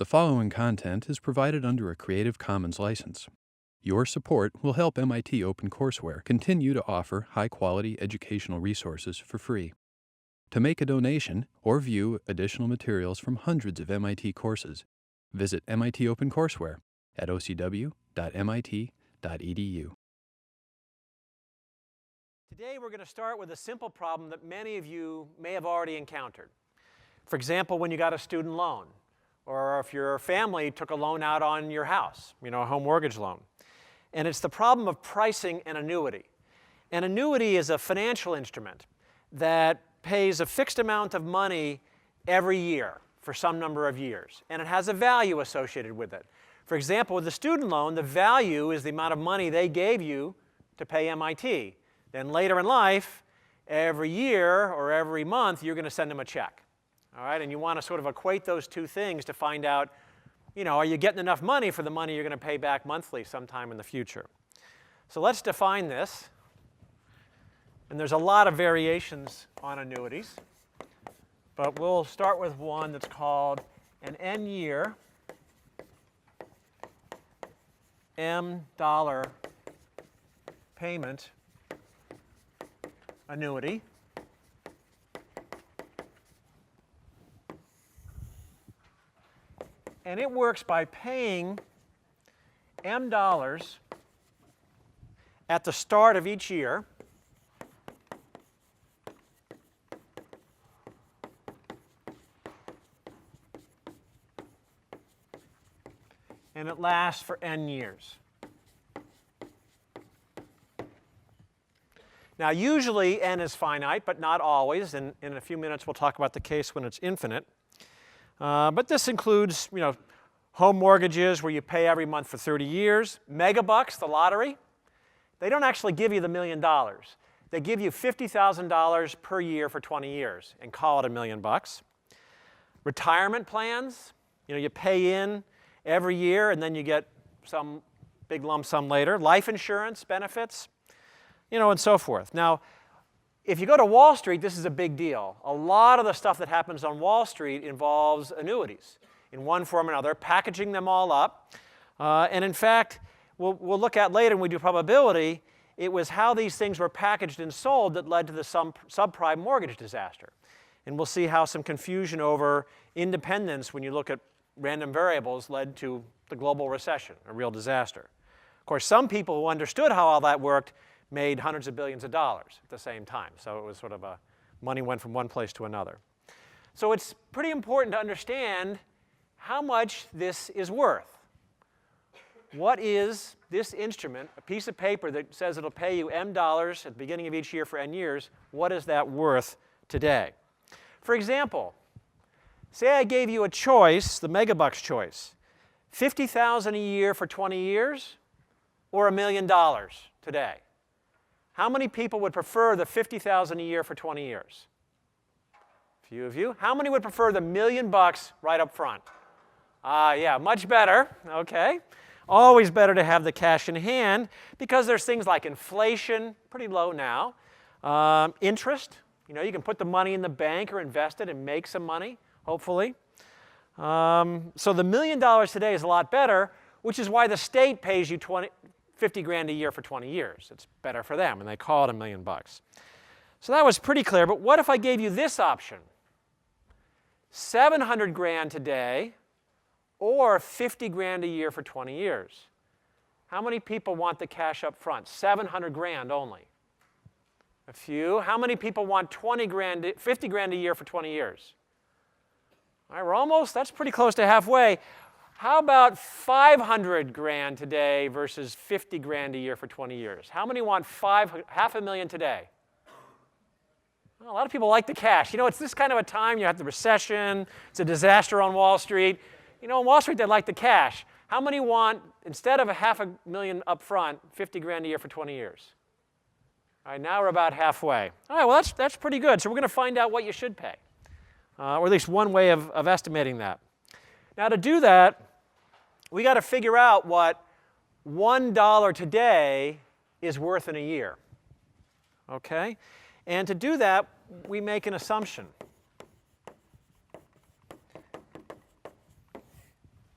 The following content is provided under a Creative Commons license. Your support will help MIT OpenCourseWare continue to offer high-quality educational resources for free. To make a donation or view additional materials from hundreds of MIT courses, visit MIT OpenCourseWare at ocw.mit.edu. Today we're going to start with a simple problem that many of you may have already encountered. For example, when you got a student loan, or if your family took a loan out on your house, a home mortgage loan. And it's the problem of pricing an annuity. An annuity is a financial instrument that pays a fixed amount of money every year for some number of years. And it has a value associated with it. For example, with the student loan, the value is the amount of money they gave you to pay MIT. Then later in life, every year or every month, you're going to send them a check. All right, and you want to sort of equate those two things to find out, are you getting enough money for the money you're going to pay back monthly sometime in the future? So let's define this. And there's a lot of variations on annuities. But we'll start with one that's called an N-year $M payment annuity. And it works by paying M dollars at the start of each year. And it lasts for N years. Now, usually N is finite, but not always. And in a few minutes, we'll talk about the case when it's infinite. But this includes, home mortgages where you pay every month for 30 years. Megabucks, the lottery. They don't actually give you the $1 million. They give you $50,000 per year for 20 years and call it $1 million. Retirement plans, you pay in every year and then you get some big lump sum later. Life insurance benefits, and so forth. Now, if you go to Wall Street, this is a big deal. A lot of the stuff that happens on Wall Street involves annuities in one form or another, packaging them all up. And in fact, we'll look at later when we do probability, it was how these things were packaged and sold that led to the subprime mortgage disaster. And we'll see how some confusion over independence when you look at random variables led to the global recession, a real disaster. Of course, some people who understood how all that worked made hundreds of billions of dollars at the same time. So it was sort of money went from one place to another. So it's pretty important to understand how much this is worth. What is this instrument, a piece of paper that says it'll pay you M dollars at the beginning of each year for N years, what is that worth today? For example, say I gave you a choice, the megabucks choice, $50,000 a year for 20 years or $1 million today. How many people would prefer the $50,000 a year for 20 years? A few of you. How many would prefer the $1 million right up front? Yeah, much better. Okay. Always better to have the cash in hand because there's things like inflation, pretty low now. Interest, you can put the money in the bank or invest it and make some money, hopefully. So the $1 million today is a lot better, which is why the state pays you $50,000 a year for 20 years. It's better for them, and they call it $1 million. So that was pretty clear, but what if I gave you this option? $700,000 today or $50,000 a year for 20 years. How many people want the cash up front? $700,000 only. A few. How many people want $50,000 a year for 20 years? All right, we're almost, that's pretty close to halfway. How about $500,000 today versus $50,000 a year for 20 years? How many want $500,000 today? Well, a lot of people like the cash. It's this kind of a time. You have the recession. It's a disaster on Wall Street. On Wall Street, they like the cash. How many want, instead of $500,000 up front, $50,000 a year for 20 years? All right, now we're about halfway. All right, well, that's pretty good. So we're going to find out what you should pay, or at least one way of estimating that. Now, to do that, we got to figure out what $1 today is worth in a year. Okay? And to do that, we make an assumption.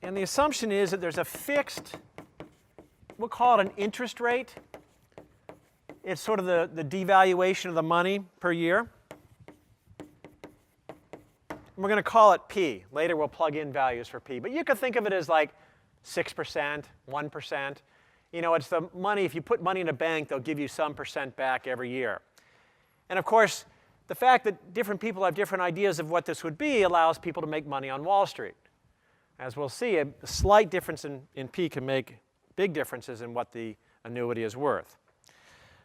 And the assumption is that there's a fixed, we'll call it an interest rate. It's sort of the devaluation of the money per year. And we're going to call it P. Later we'll plug in values for P. But you could think of it as like 6%, 1%. You know, it's the money, if you put money in a bank, they'll give you some percent back every year. And of course, the fact that different people have different ideas of what this would be allows people to make money on Wall Street. As we'll see, a slight difference in P can make big differences in what the annuity is worth.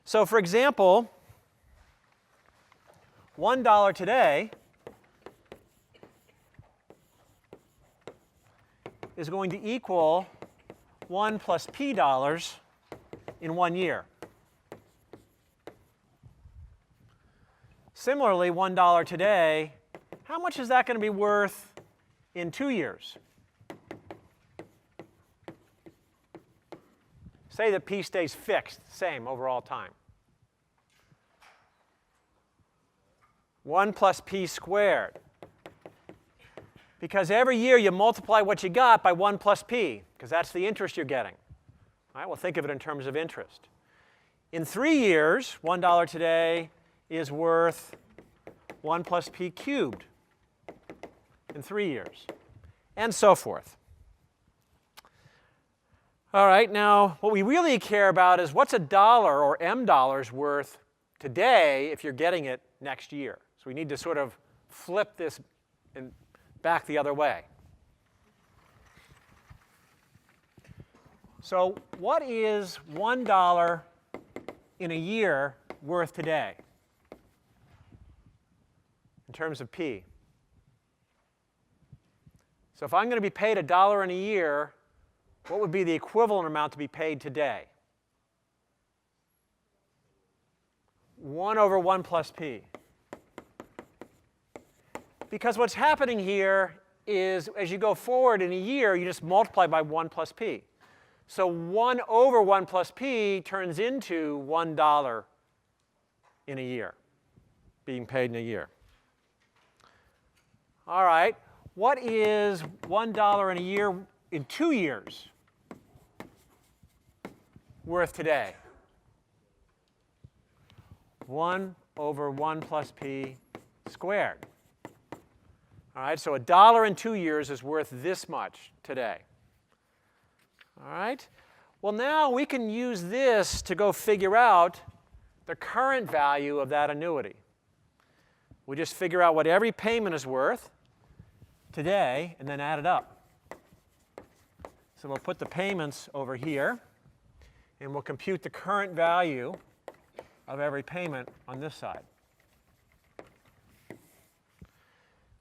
So for example, $1 today is going to equal 1 plus P dollars in 1 year. Similarly, $1 today, how much is that going to be worth in 2 years? Say that P stays fixed, same over all time. 1 plus P squared. Because every year you multiply what you got by 1 plus P, because that's the interest you're getting. All right, well, think of it in terms of interest. In 3 years, $1 today is worth 1 plus P cubed in 3 years, and so forth. All right, now what we really care about is what's $1 or M dollars worth today if you're getting it next year. So we need to sort of flip this and back the other way. So what is $1 in a year worth today in terms of P? So if I'm going to be paid $1 in a year, what would be the equivalent amount to be paid today? 1 over 1 plus P. Because what's happening here is as you go forward in a year, you just multiply by 1 plus P. So 1 over 1 plus P turns into $1 in a year, being paid in a year. All right, what is $1 in a year in 2 years worth today? 1 over 1 plus P squared. All right, so $1 in 2 years is worth this much today. All right, well, now we can use this to go figure out the current value of that annuity. We just figure out what every payment is worth today and then add it up. So we'll put the payments over here, and we'll compute the current value of every payment on this side.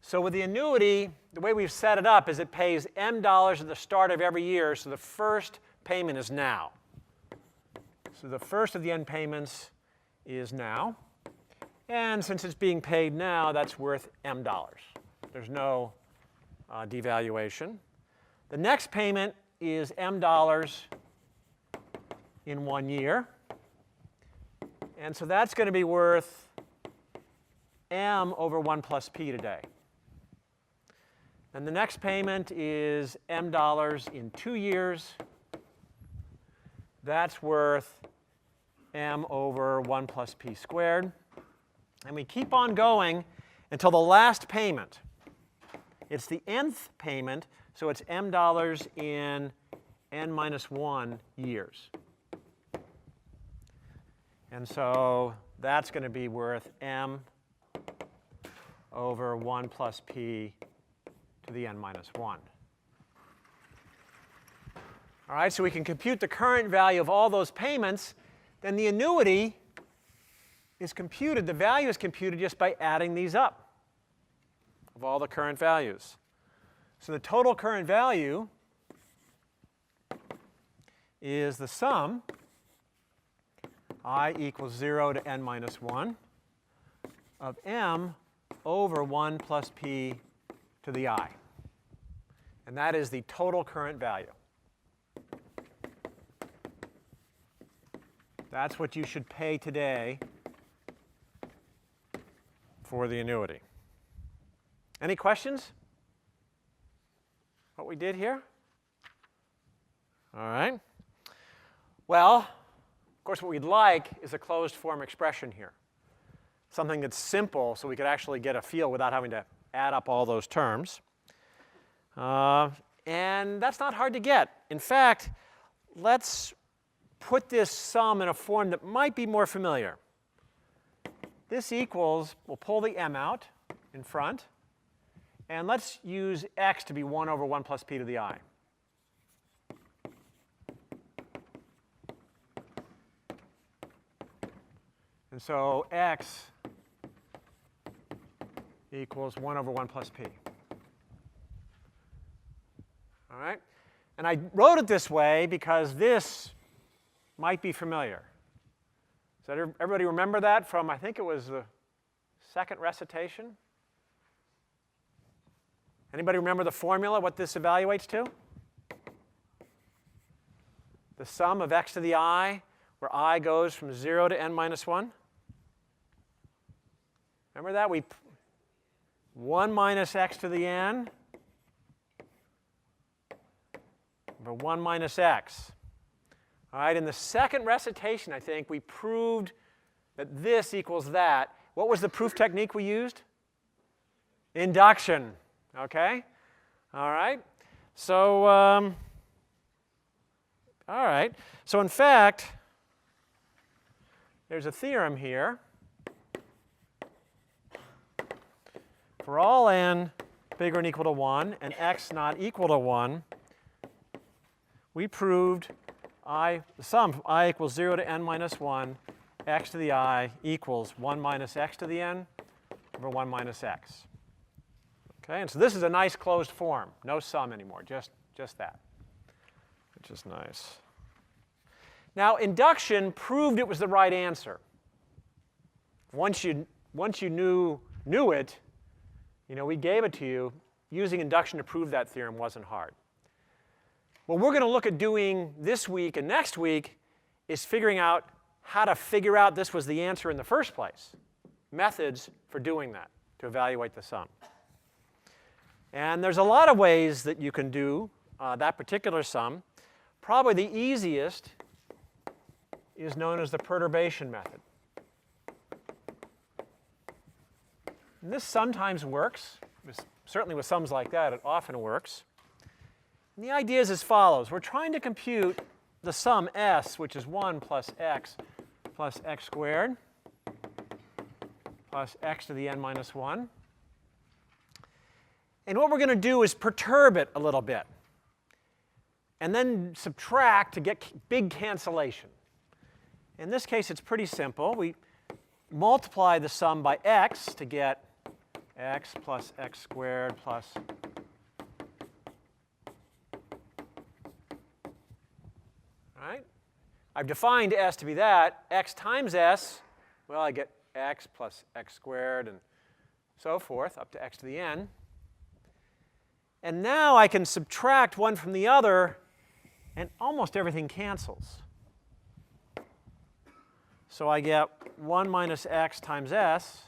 So with the annuity, the way we've set it up is it pays M dollars at the start of every year, so the first payment is now. So the first of the N payments is now. And since it's being paid now, that's worth M dollars. There's no devaluation. The next payment is M dollars in 1 year. And so that's going to be worth M over 1 plus P today. And the next payment is M dollars in 2 years. That's worth M over 1 plus P squared. And we keep on going until the last payment. It's the nth payment, so it's M dollars in N minus 1 years. And so that's going to be worth M over 1 plus P to the N minus 1. All right, so we can compute the current value of all those payments. Then the annuity is computed, the value is computed just by adding these up of all the current values. So the total current value is the sum, I equals 0 to N minus 1, of M over 1 plus P to the I. And that is the total current value. That's what you should pay today for the annuity. Any questions? What we did here? All right. Well, of course, what we'd like is a closed form expression here. Something that's simple so we could actually get a feel without having to add up all those terms. And that's not hard to get. In fact, let's put this sum in a form that might be more familiar. This equals, we'll pull the m out in front, and let's use x to be 1 over 1 plus p to the I. And so x equals 1 over 1 plus p. All right? And I wrote it this way because this might be familiar. Does everybody remember that from, I think it was the second recitation? Anybody remember the formula, what this evaluates to? The sum of x to the I, where I goes from 0 to n minus 1? Remember that? 1 minus x to the n over 1 minus x. All right, in the second recitation, I think, we proved that this equals that. What was the proof technique we used? Induction. OK? All right. So, all right. So, in fact, there's a theorem here. For all n bigger than or equal to 1 and x not equal to 1, we proved the sum from I equals 0 to n minus 1, x to the I equals 1 minus x to the n over 1 minus x. Okay, and so this is a nice closed form. No sum anymore, just that, which is nice. Now, induction proved it was the right answer. Once you knew it, we gave it to you. Using induction to prove that theorem wasn't hard. What we're going to look at doing this week and next week is figuring out how to figure out this was the answer in the first place. Methods for doing that, to evaluate the sum. And there's a lot of ways that you can do that particular sum. Probably the easiest is known as the perturbation method. And this sometimes works. Certainly with sums like that, it often works. And the idea is as follows. We're trying to compute the sum s, which is 1 plus x squared plus x to the n minus 1. And what we're going to do is perturb it a little bit and then subtract to get big cancellation. In this case, it's pretty simple. We multiply the sum by x to get x plus x squared plus right? I've defined s to be that. X times s, well, I get x plus x squared and so forth up to x to the n. And now I can subtract one from the other, and almost everything cancels. So I get 1 minus x times s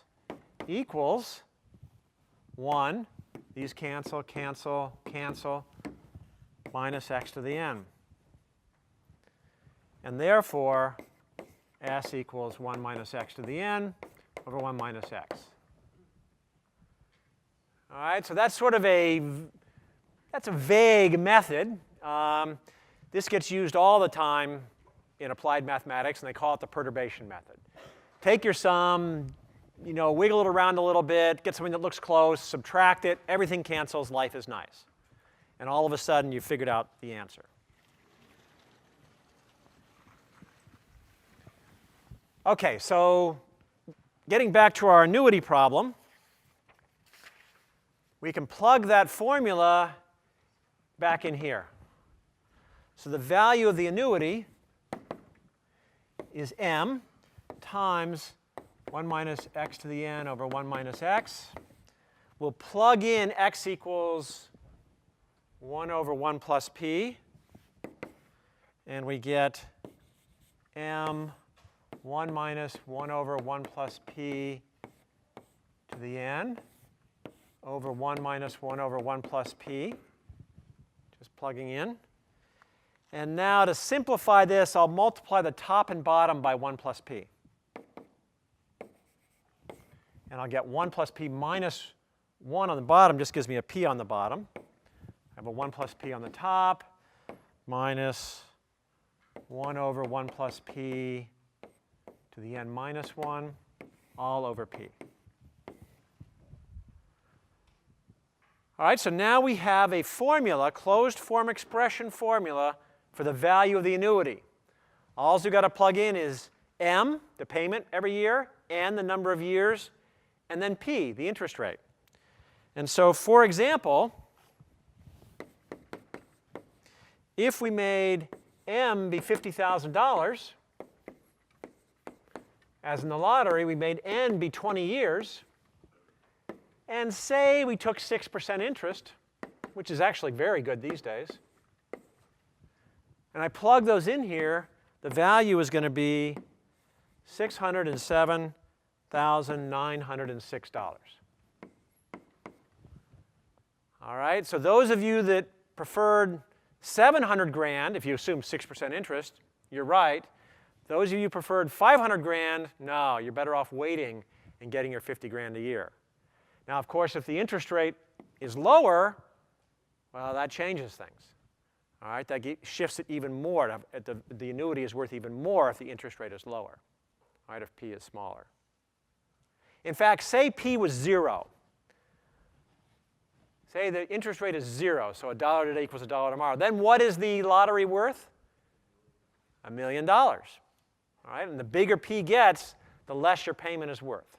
equals 1. These cancel, cancel, cancel, minus x to the n. And therefore, s equals 1 minus x to the n over 1 minus x. All right, so that's sort of a vague method. This gets used all the time in applied mathematics, and they call it the perturbation method. Take your sum, wiggle it around a little bit, get something that looks close, subtract it, everything cancels, life is nice. And all of a sudden, you've figured out the answer. OK, so getting back to our annuity problem, we can plug that formula back in here. So the value of the annuity is m times 1 minus x to the n over 1 minus x. We'll plug in x equals 1 over 1 plus p. And we get m 1 minus 1 over 1 plus p to the n over 1 minus 1 over 1 plus p. Just plugging in. And now to simplify this, I'll multiply the top and bottom by 1 plus p. And I'll get 1 plus p minus 1 on the bottom just gives me a p on the bottom. I have a 1 plus p on the top minus 1 over 1 plus p to the n minus 1 all over p. All right, so now we have a formula, closed form expression formula for the value of the annuity. All we've got to plug in is m, the payment every year, and the number of years, and then p, the interest rate. And so, for example, if we made m be $50,000, as in the lottery, we made n be 20 years, and say we took 6% interest, which is actually very good these days, and I plug those in here, the value is going to be $607,906. All right, so those of you that preferred 700 grand, if you assume 6% interest, you're right. Those of you who preferred 500 grand, no, you're better off waiting and getting your 50 grand a year. Now, of course, if the interest rate is lower, well, that changes things. All right, that shifts it even more. The annuity is worth even more if the interest rate is lower, all right, if p is smaller. In fact, say p was 0. Say the interest rate is 0, so $1 today equals $1 tomorrow. Then what is the lottery worth? $1 million. All right, and the bigger p gets, the less your payment is worth.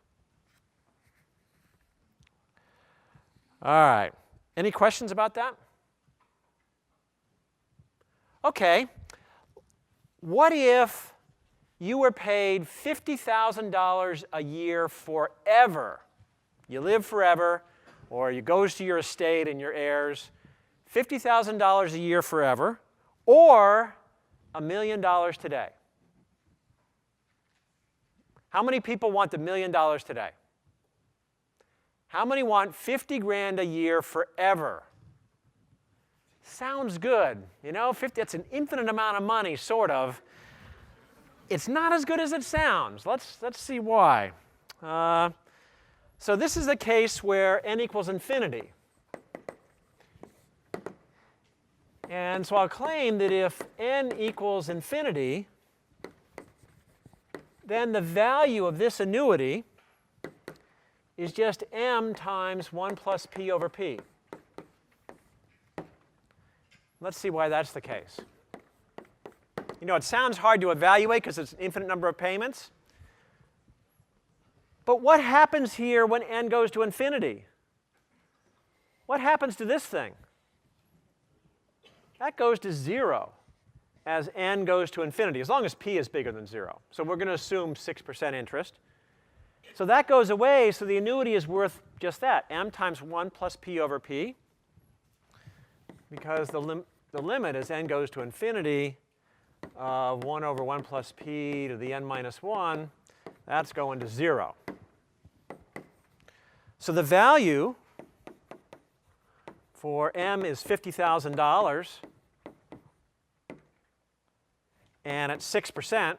All right, any questions about that? Okay, what if you were paid $50,000 a year forever? You live forever, or it goes to your estate and your heirs, $50,000 a year forever, or $1 million today. How many people want the $1 million today? How many want 50 grand a year forever? Sounds good. You know, 50, that's an infinite amount of money, sort of. It's not as good as it sounds. Let's see why. So this is a case where n equals infinity. And so I'll claim that if n equals infinity, then the value of this annuity is just m times 1 plus p over p. Let's see why that's the case. You know, it sounds hard to evaluate because it's an infinite number of payments. But what happens here when n goes to infinity? What happens to this thing? That goes to 0 as n goes to infinity, as long as p is bigger than 0. So we're going to assume 6% interest. So that goes away, so the annuity is worth just that, m times 1 plus p over p, because the limit as n goes to infinity of 1 over 1 plus p to the n minus 1, that's going to 0. So the value for m is $50,000, and at 6%,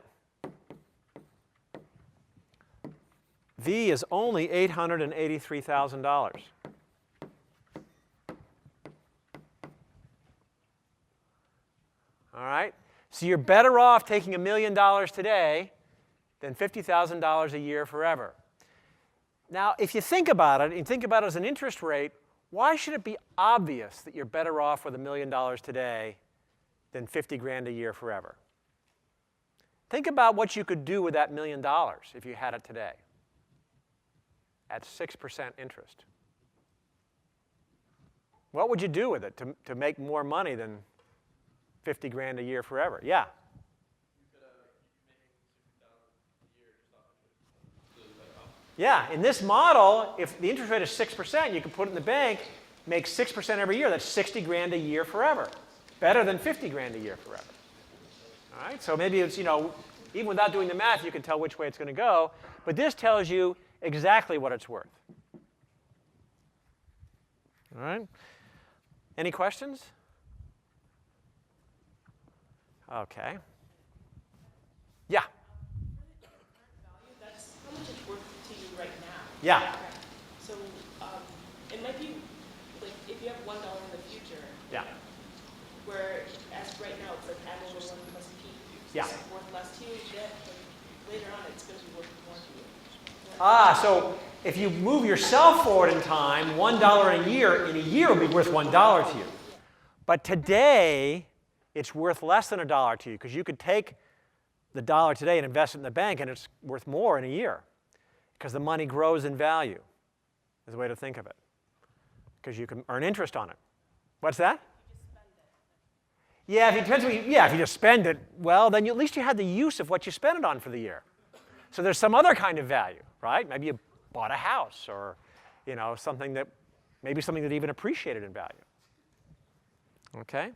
v is only $883,000. All right? So you're better off taking $1 million today than $50,000 a year forever. Now, if you think about it, and think about it as an interest rate, why should it be obvious that you're better off with $1 million today than 50 grand a year forever? Think about what you could do with that $1 million if you had it today at 6% interest. What would you do with it to make more money than 50 grand a year forever? Yeah? Yeah, in this model, if the interest rate is 6%, you can put it in the bank, make 6% every year. That's 60 grand a year forever. Better than 50 grand a year forever. All right, so maybe it's, you know, even without doing the math, you can tell which way it's going to go. But this tells you exactly what it's worth. All right? Any questions? Okay. Yeah. That's how much it's worth to you right now. Yeah. Okay. So it might be like if you have $1 in the future. Yeah. Where as right now it's like M over 1 plus P. So Yeah. it's worth less to you. Yet later on it's going to be worth more to you. So if you move yourself forward in time, $1 in a year will be worth $1 to you. But today, it's worth less than $1 to you because you could take the dollar today and invest it in the bank and it's worth more in a year because the money grows in value is the way to think of it because you can earn interest on it. What's that? Yeah, if you just spend it, well, then at least you had the use of what you spent it on for the year. So there's some other kind of value, right? Maybe you bought a house or something that even appreciated in value. Okay?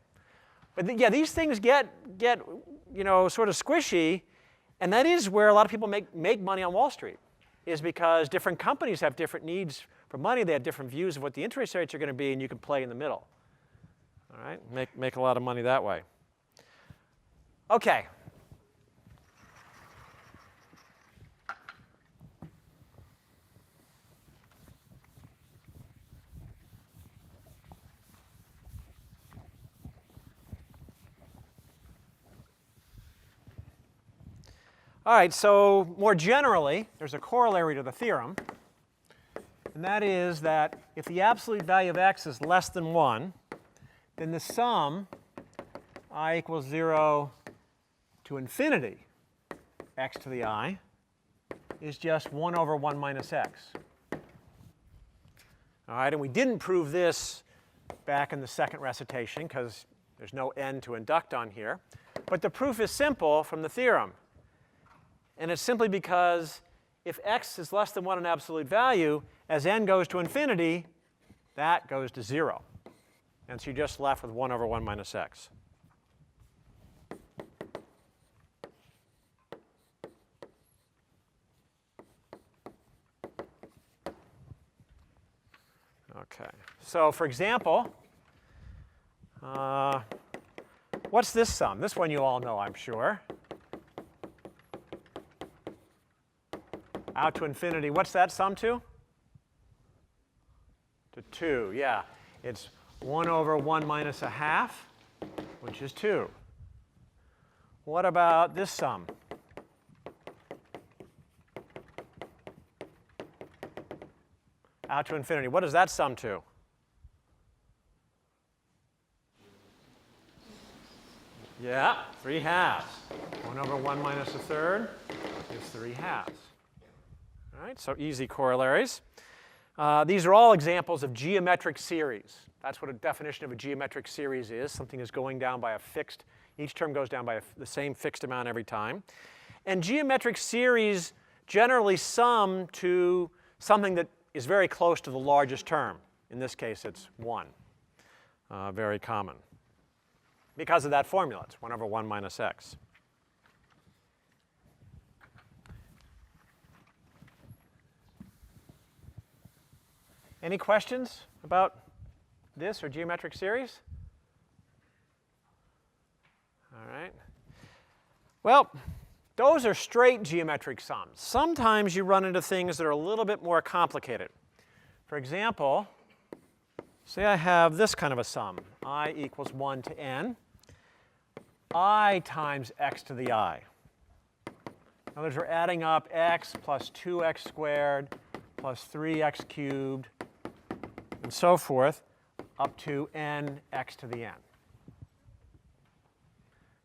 But yeah, these things get sort of squishy, and that is where a lot of people make money on Wall Street, is because different companies have different needs for money. They have different views of what the interest rates are going to be, and you can play in the middle. All right? Make a lot of money that way. Okay. All right, so more generally, there's a corollary to the theorem, and that is that if the absolute value of x is less than 1, then the sum I equals 0 to infinity x to the I is just 1 over 1 minus x. All right, and we didn't prove this back in the second recitation because there's no n to induct on here. But the proof is simple from the theorem. And it's simply because if x is less than 1 in absolute value, as n goes to infinity, that goes to 0. And so you're just left with 1 over 1 minus x. Okay. So for example, what's this sum? This one you all know, I'm sure. Out to infinity, what's that sum to? To 2, yeah. It's 1 over 1 minus a half, which is 2. What about this sum? Out to infinity, what does that sum to? Yeah, 3 halves. 1 over 1 minus a third is 3 halves. All right, so easy corollaries. These are all examples of geometric series. That's what a definition of a geometric series is. Something is going down by a fixed, each term goes down by the same fixed amount every time. And geometric series generally sum to something that is very close to the largest term. In this case, it's 1. Very common. Because of that formula, it's 1 over 1 minus x. Any questions about this or geometric series? All right. Well, those are straight geometric sums. Sometimes you run into things that are a little bit more complicated. For example, say I have this kind of a sum. I equals 1 to n. I times x to the I. In other words, we're adding up x plus 2x squared plus 3x cubed and so forth up to n x to the n.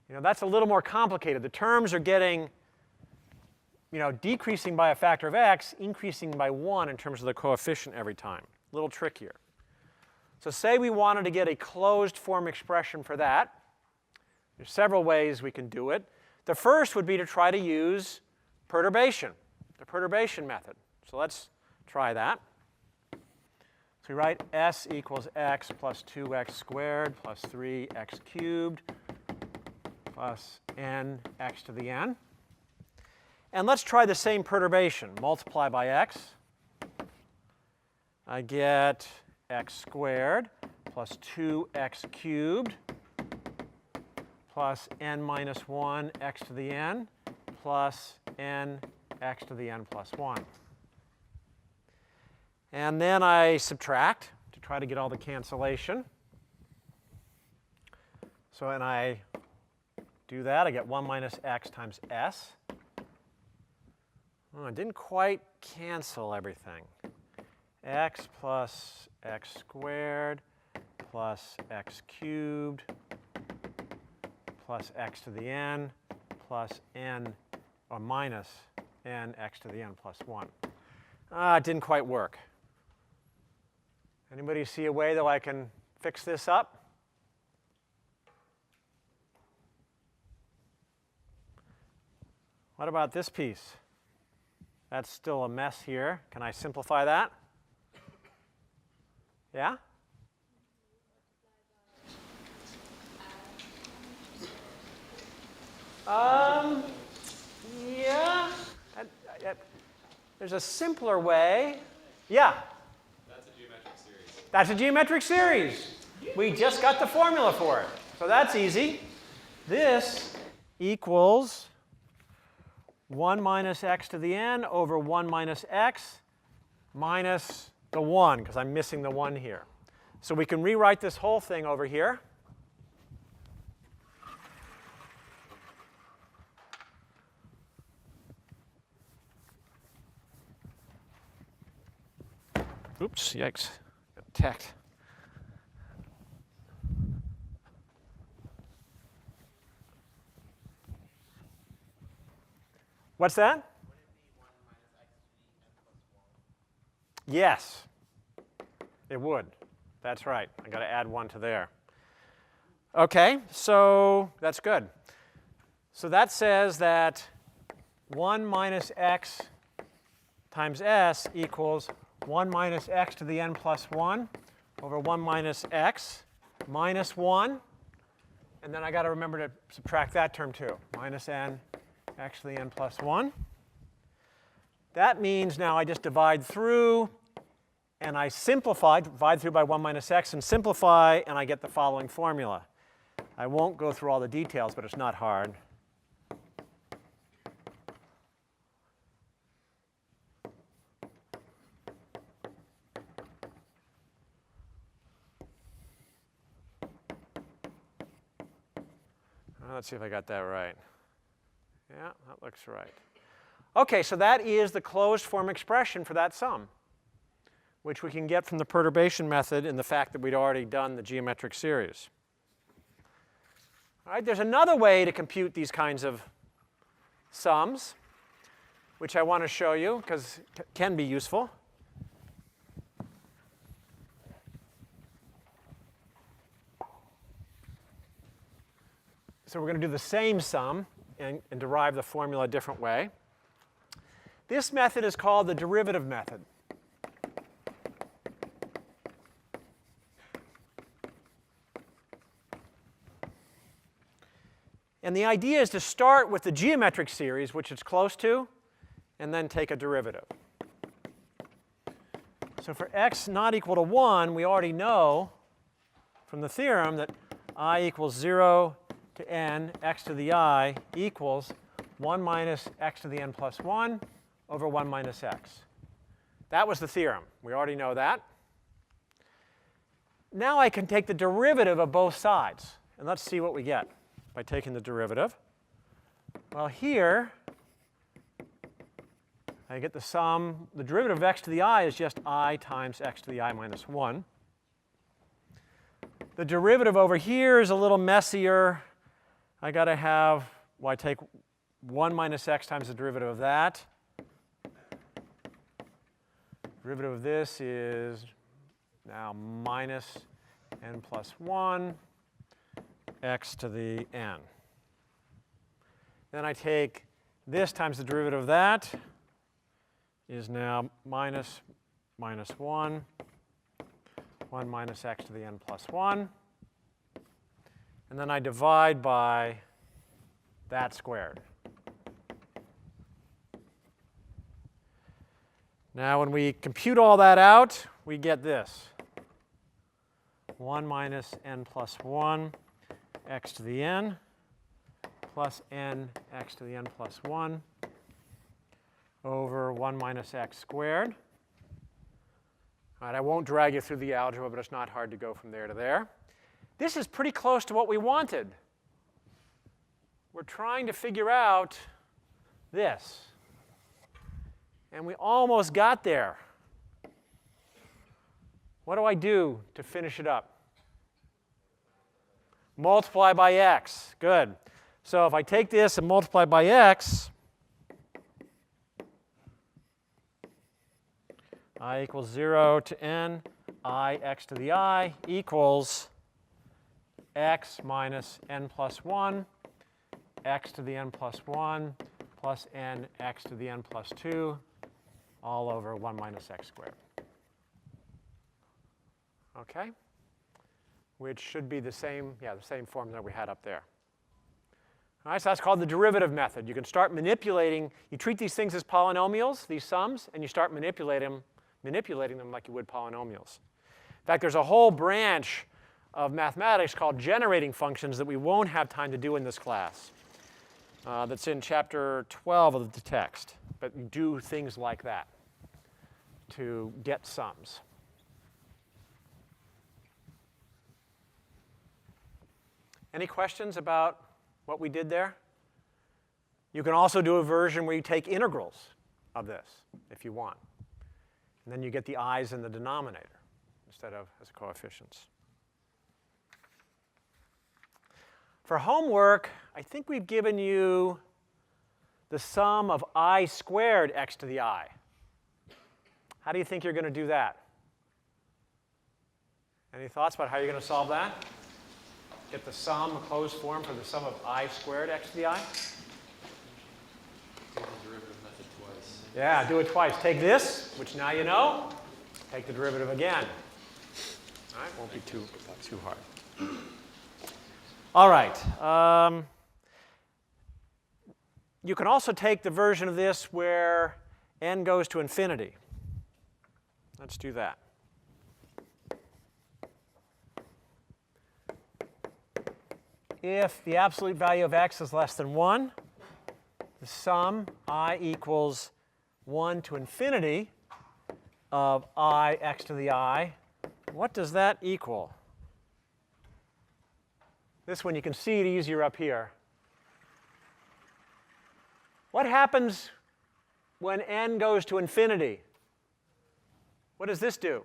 That's a little more complicated. The terms are getting, decreasing by a factor of x, increasing by 1 in terms of the coefficient every time. A little trickier. So say we wanted to get a closed form expression for that. There's several ways we can do it. The first would be to try to use perturbation, the perturbation method. So let's try that. So we write s equals x plus 2x squared plus 3x cubed plus n x to the n. And let's try the same perturbation. Multiply by x. I get x squared plus 2x cubed plus n minus 1 x to the n plus n x to the n plus 1. And then I subtract to try to get all the cancellation. So when I do that, I get 1 minus x times s. Oh, I didn't quite cancel everything. X plus x squared plus x cubed plus x to the n plus n, or minus n x to the n plus 1. It didn't quite work. Anybody see a way that I can fix this up? What about this piece? That's still a mess here. Can I simplify that? Yeah? Yeah. There's a simpler way. Yeah? That's a geometric series. That's a geometric series. We just got the formula for it. So that's easy. This equals 1 minus x to the n over 1 minus x minus the 1, because I'm missing the 1 here. So we can rewrite this whole thing over here. Oops, yikes, got attacked. What's that? Yes, it would. That's right. I got to add 1 to there. OK, so that's good. So that says that 1 minus x times s equals 1 minus x to the n plus 1 over 1 minus x minus 1. And then I got to remember to subtract that term too. Minus n x to the n plus 1. That means now I just divide through and I simplify, divide through by 1 minus x and simplify, and I get the following formula. I won't go through all the details, but it's not hard. Let's see if I got that right. Yeah, that looks right. OK, so that is the closed form expression for that sum, which we can get from the perturbation method and the fact that we'd already done the geometric series. All right, there's another way to compute these kinds of sums, which I want to show you because it can be useful. So we're going to do the same sum and derive the formula a different way. This method is called the derivative method. And the idea is to start with the geometric series, which it's close to, and then take a derivative. So for x not equal to 1, we already know from the theorem that I equals 0 to n x to the I equals 1 minus x to the n plus 1 over 1 minus x. That was the theorem. We already know that. Now I can take the derivative of both sides. And let's see what we get by taking the derivative. Well, here I get the sum. The derivative of x to the I is just I times x to the I minus 1. The derivative over here is a little messier. I got to have, well, I take 1 minus x times the derivative of that. Derivative of this is now minus n plus 1 x to the n. Then I take this times the derivative of that is now minus 1 minus x to the n plus 1. And then I divide by that squared. Now when we compute all that out, we get this. 1 minus n plus 1 x to the n plus n x to the n plus 1 over 1 minus x squared. All right, I won't drag you through the algebra, but it's not hard to go from there to there. This is pretty close to what we wanted. We're trying to figure out this. And we almost got there. What do I do to finish it up? Multiply by x. Good. So if I take this and multiply by x, I equals 0 to n, I x to the I equals x minus n plus 1, x to the n plus 1, plus n x to the n plus 2, all over 1 minus x squared. Okay? Which should be the same form that we had up there. All right, so that's called the derivative method. You can start manipulating. You treat these things as polynomials, these sums, and you start manipulating them like you would polynomials. In fact, there's a whole branch of mathematics called generating functions that we won't have time to do in this class. That's in chapter 12 of the text. But you do things like that to get sums. Any questions about what we did there? You can also do a version where you take integrals of this if you want. And then you get the i's in the denominator instead of as coefficients. For homework, I think we've given you the sum of I squared x to the I. How do you think you're going to do that? Any thoughts about how you're going to solve that? Get the sum, a closed form for the sum of I squared x to the I? Do the derivative method twice. Yeah, do it twice. Take this, which now you know. Take the derivative again. All right, won't be too hard. All right. You can also take the version of this where n goes to infinity. Let's do that. If the absolute value of x is less than 1, the sum I equals 1 to infinity of I x to the I, what does that equal? This one you can see it easier up here. What happens when n goes to infinity? What does this do?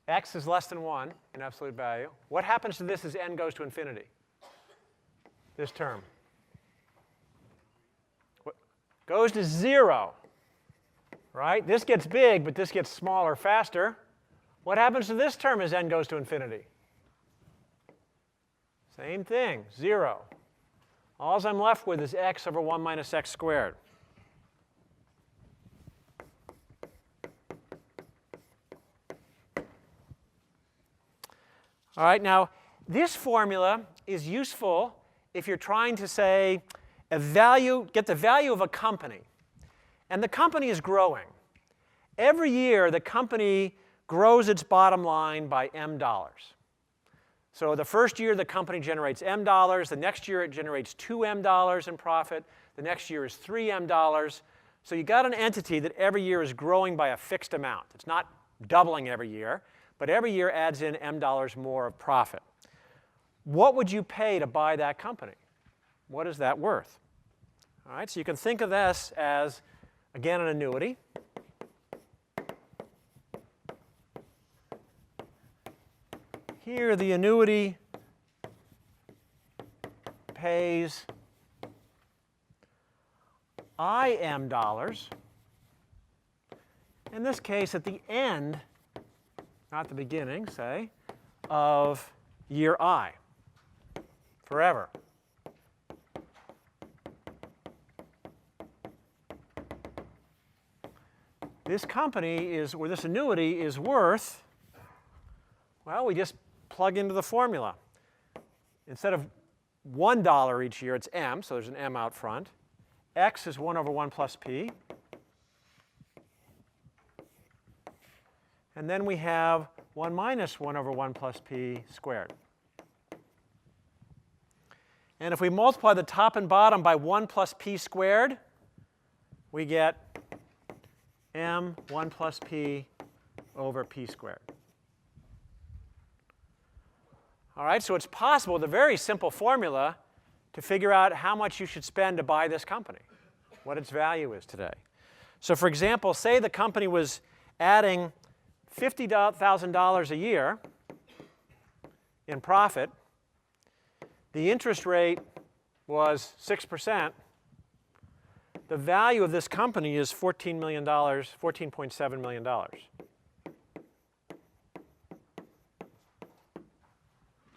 X is less than 1 in absolute value. What happens to this as n goes to infinity? This term. What goes to 0. Right? This gets big, but this gets smaller faster. What happens to this term as n goes to infinity? Same thing, 0. All I'm left with is x over 1 minus x squared. All right, now this formula is useful if you're trying to say get the value of a company. And the company is growing. Every year, the company grows its bottom line by m dollars. So the first year, the company generates m dollars. The next year, it generates 2m dollars in profit. The next year is 3m dollars. So you got an entity that every year is growing by a fixed amount. It's not doubling every year, but every year adds in m dollars more of profit. What would you pay to buy that company? What is that worth? All right, so you can think of this as, again, an annuity. Here, the annuity pays IM dollars. In this case, at the end, not the beginning, say, of year I, forever. This company is, or this annuity is worth, well, we just plug into the formula. Instead of $1 each year, it's m, so there's an m out front. X is 1 over 1 plus p. And then we have 1 minus 1 over 1 plus p squared. And if we multiply the top and bottom by 1 plus p squared, we get m 1 plus p over p squared. All right, so it's possible with a very simple formula to figure out how much you should spend to buy this company, what its value is today. So for example, say the company was adding $50,000 a year in profit. The interest rate was 6%. The value of this company is $14 million, $14.7 million.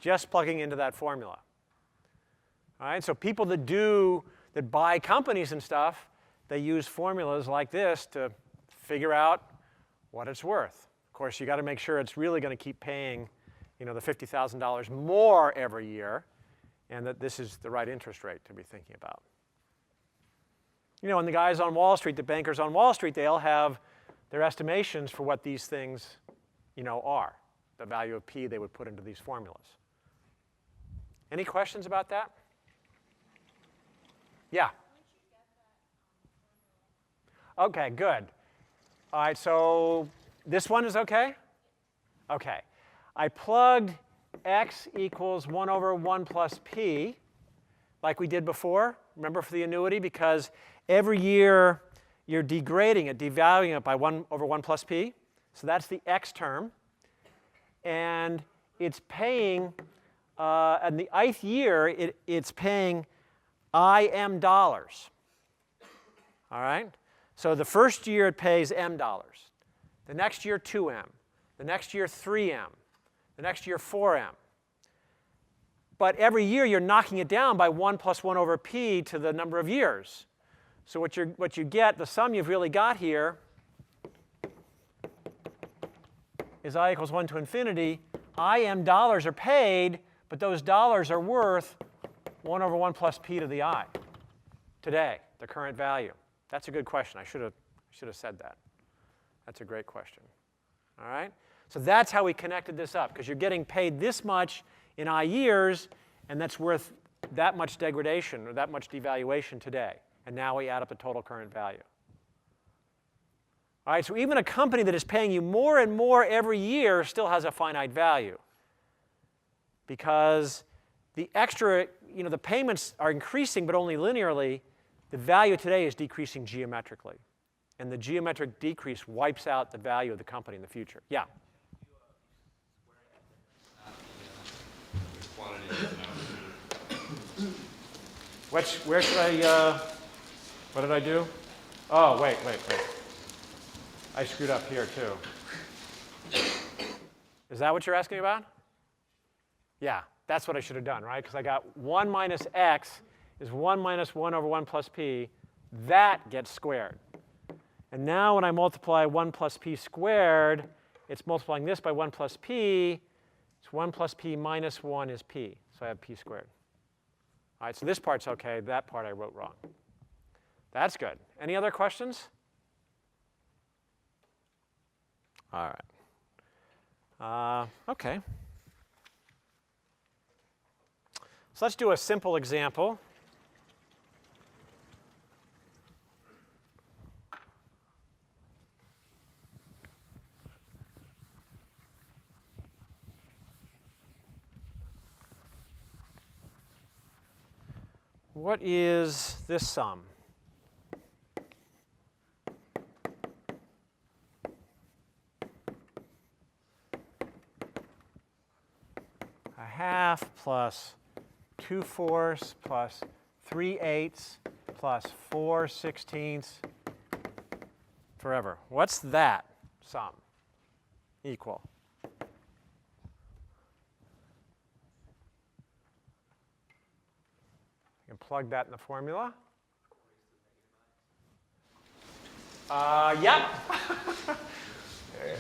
Just plugging into that formula. All right, so people that buy companies and stuff, they use formulas like this to figure out what it's worth. Of course, you got to make sure it's really going to keep paying, the $50,000 more every year, and that this is the right interest rate to be thinking about. And the guys on Wall Street, the bankers on Wall Street, they all have their estimations for what these things, are. The value of P they would put into these formulas. Any questions about that? Yeah. Okay, good. All right, so this one is okay? Okay. I plugged x equals 1 over 1 plus p, like we did before, remember, for the annuity, because every year you're degrading it, devaluing it by 1 over 1 plus p. So that's the x term. And it's paying, in the ith year, it's paying IM dollars. All right? So the first year it pays M dollars. The next year 2M. The next year 3M. The next year 4M. But every year you're knocking it down by 1 plus 1 over P to the number of years. So what you get, the sum you've really got here, is I equals 1 to infinity. IM dollars are paid, but those dollars are worth 1 over 1 plus p to the I today, the current value. That's a good question. I should have said that. That's a great question. All right? So that's how we connected this up, because you're getting paid this much in I years, and that's worth that much degradation or that much devaluation today. And now we add up the total current value. All right, so even a company that is paying you more and more every year still has a finite value, because the extra, the payments are increasing, but only linearly. The value today is decreasing geometrically. And the geometric decrease wipes out the value of the company in the future. Yeah? Where should I, what did I do? Oh, wait. I screwed up here, too. Is that what you're asking about? Yeah, that's what I should have done, right? Because I got 1 minus x is 1 minus 1 over 1 plus p. That gets squared. And now when I multiply 1 plus p squared, it's multiplying this by 1 plus p. It's 1 plus p minus 1 is p. So I have p squared. All right, so this part's OK. That part I wrote wrong. That's good. Any other questions? All right. OK. So let's do a simple example. What is this sum? A half plus 2/4 plus 3/8 plus 4/16 forever. What's that sum equal? You can plug that in the formula. Yep.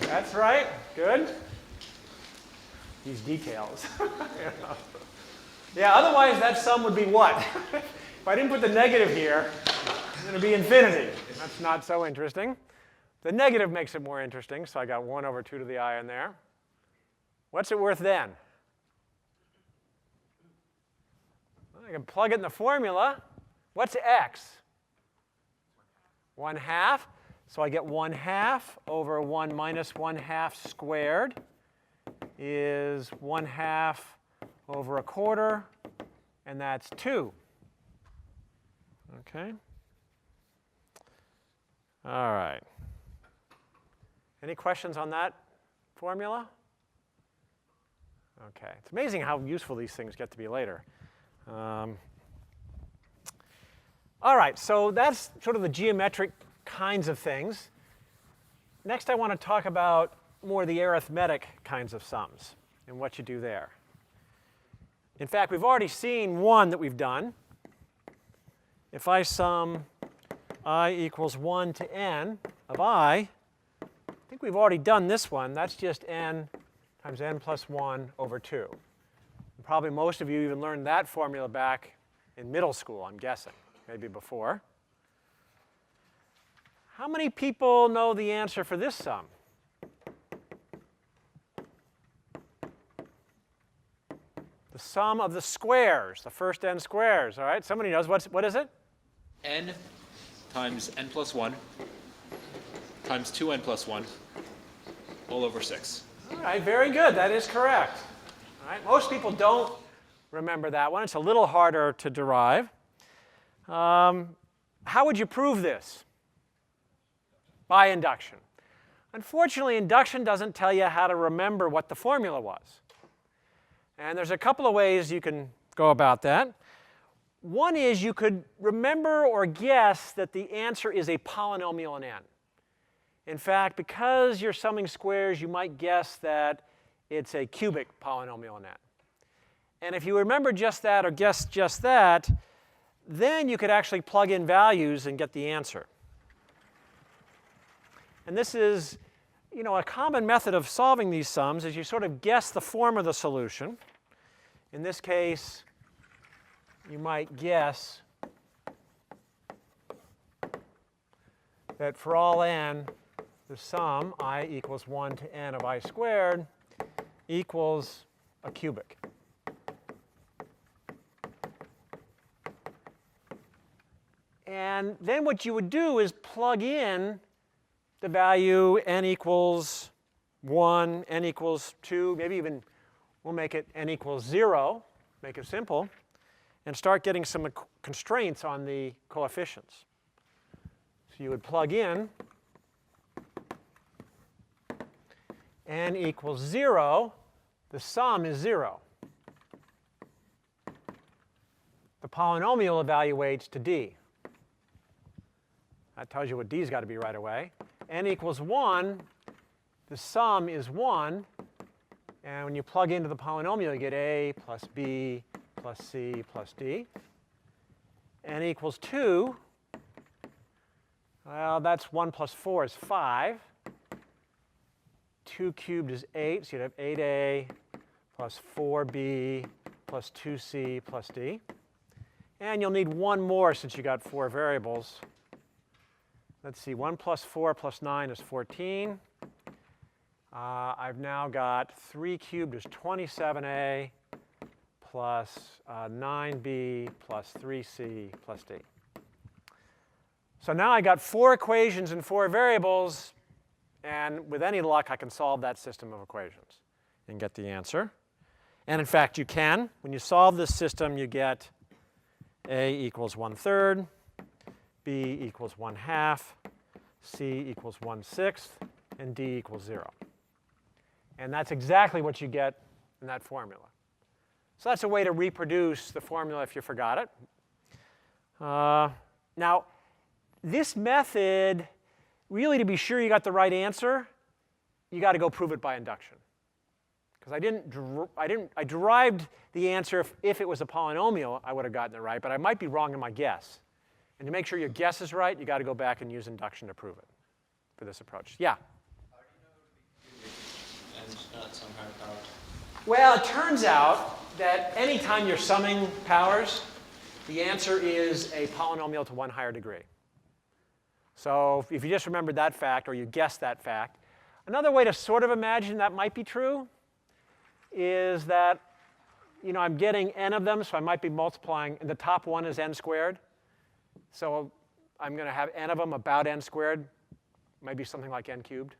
That's right. Good. These details. Yeah, otherwise that sum would be what? If I didn't put the negative here, it's going to be infinity. That's not so interesting. The negative makes it more interesting, so I got 1 over 2 to the I in there. What's it worth then? I can plug it in the formula. What's x? 1/2. So I get 1/2 over 1 minus 1/2 squared is 1/2 over 1/4, and that's 2. Okay. All right. Any questions on that formula? Okay. It's amazing how useful these things get to be later. All right, so that's sort of the geometric kinds of things. Next, I want to talk about more the arithmetic kinds of sums and what you do there. In fact, we've already seen one that we've done. If I sum I equals 1 to n of I think we've already done this one. That's just n times n plus 1 over 2. And probably most of you even learned that formula back in middle school, I'm guessing, maybe before. How many people know the answer for this sum? The sum of the squares, the first n squares, all right? Somebody knows. What is it? N times n plus 1 times 2n plus 1 all over 6. All right, very good. That is correct. All right, most people don't remember that one. It's a little harder to derive. How would you prove this? By induction. Unfortunately, induction doesn't tell you how to remember what the formula was. And there's a couple of ways you can go about that. One is you could remember or guess that the answer is a polynomial in n. In fact, because you're summing squares, you might guess that it's a cubic polynomial in n. And if you remember just that or guess just that, then you could actually plug in values and get the answer. And this is, a common method of solving these sums is you sort of guess the form of the solution. In this case, you might guess that for all n, the sum I equals 1 to n of I squared equals a cubic. And then what you would do is plug in the value n equals 1, n equals 2, maybe even we'll make it n equals 0, make it simple, and start getting some constraints on the coefficients. So you would plug in n equals 0, the sum is 0. The polynomial evaluates to d. That tells you what d's got to be right away. N equals 1, the sum is 1. And when you plug into the polynomial, you get a plus b plus c plus d. N equals 2. Well, that's 1 plus 4 is 5. 2 cubed is 8, so you'd have 8a plus 4b plus 2c plus d. And you'll need one more since you got 4 variables. Let's see, 1 plus 4 plus 9 is 14. I've now got 3 cubed is 27a plus 9b plus 3c plus d. So now I got 4 equations and 4 variables. And with any luck, I can solve that system of equations and get the answer. And in fact, you can. When you solve this system, you get a equals 1/3, b equals 1/2, c equals 1/6, and d equals 0. And that's exactly what you get in that formula. So that's a way to reproduce the formula if you forgot it. Now, this method, really to be sure you got the right answer, you got to go prove it by induction. Because I derived the answer if it was a polynomial, I would have gotten it right, but I might be wrong in my guess. And to make sure your guess is right, you got to go back and use induction to prove it for this approach. Yeah? How do you know it would be cubic and not some higher power? Well, it turns out that anytime you're summing powers, the answer is a polynomial to one higher degree. So if you just remembered that fact or you guessed that fact, another way to sort of imagine that might be true is that I'm getting n of them, so I might be multiplying. And the top one is n squared. So I'm going to have n of them about n squared, maybe something like n cubed.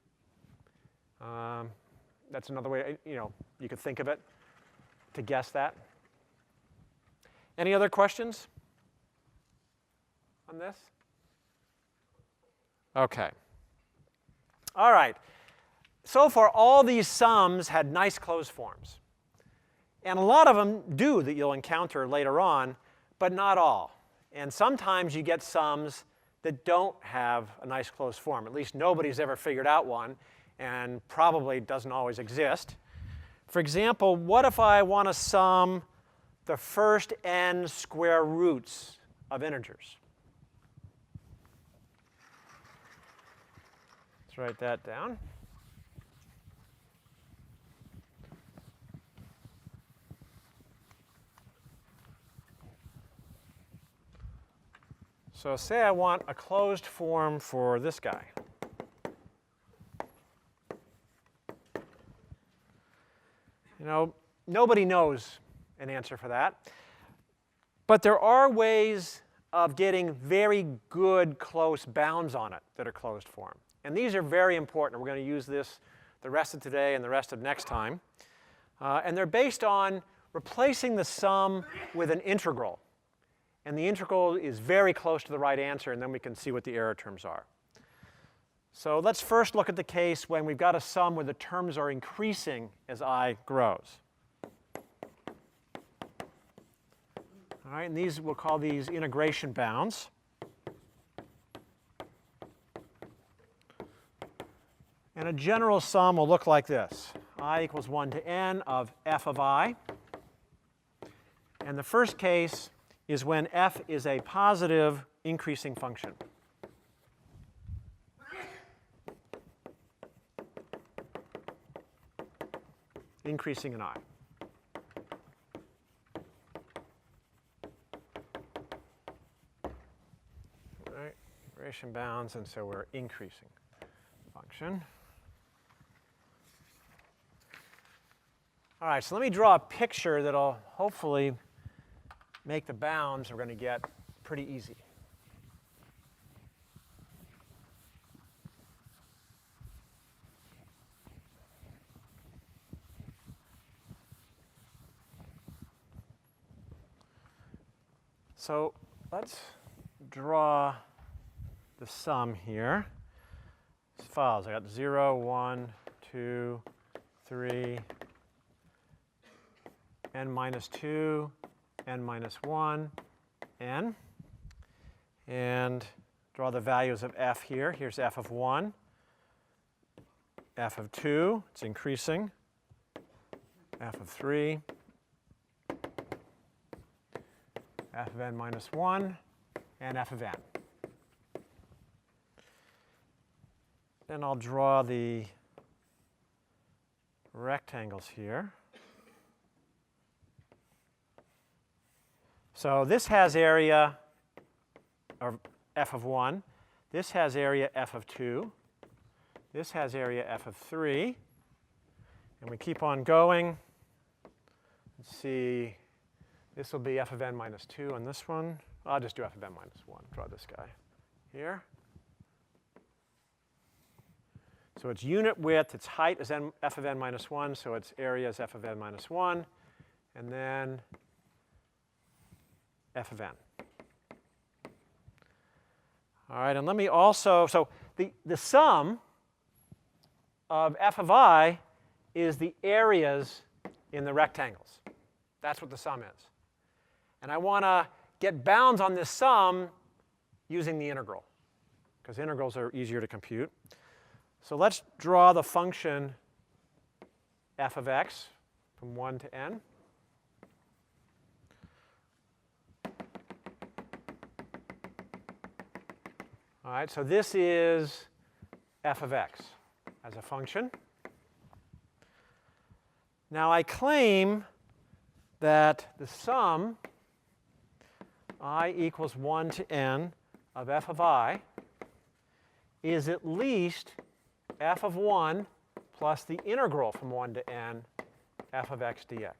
That's another way, you could think of it to guess that. Any other questions on this? OK. All right. So far, all these sums had nice closed forms. And a lot of them do that you'll encounter later on, but not all. And sometimes you get sums that don't have a nice closed form. At least nobody's ever figured out one, and probably doesn't always exist. For example, what if I want to sum the first n square roots of integers? Let's write that down. So say I want a closed form for this guy. Nobody knows an answer for that. But there are ways of getting very good close bounds on it that are closed form. And these are very important. We're going to use this the rest of today and the rest of next time. And they're based on replacing the sum with an integral. And the integral is very close to the right answer, and then we can see what the error terms are. So let's first look at the case when we've got a sum where the terms are increasing as I grows. All right, and we'll call these integration bounds. And a general sum will look like this. I equals 1 to n of f of I. And the first case is when f is a positive increasing function. Increasing in I. All right, integration bounds, and so we're increasing function. All right, so let me draw a picture that'll hopefully make the bounds we're going to get pretty easy. So let's draw the sum here. As follows. I got 0, 1, 2, 3, n minus 2, n minus 1, n. And draw the values of f here. Here's f of 1, f of 2, it's increasing, f of 3, f of n minus 1, and f of n. Then I'll draw the rectangles here. So this has area of f of 1. This has area f of 2. This has area f of 3. And we keep on going. Let's see. This will be f of n minus 2 on this one. I'll just do f of n minus 1. Draw this guy here. So its unit width, its height is f of n minus 1, so its area is f of n minus 1. And then f of n. All right, and let me also, so the sum of f of I is the areas in the rectangles. That's what the sum is. And I want to get bounds on this sum using the integral, because integrals are easier to compute. So let's draw the function f of x from 1 to n. All right, so this is f of x as a function. Now I claim that the sum I equals 1 to n of f of I is at least f of 1 plus the integral from 1 to n f of x dx.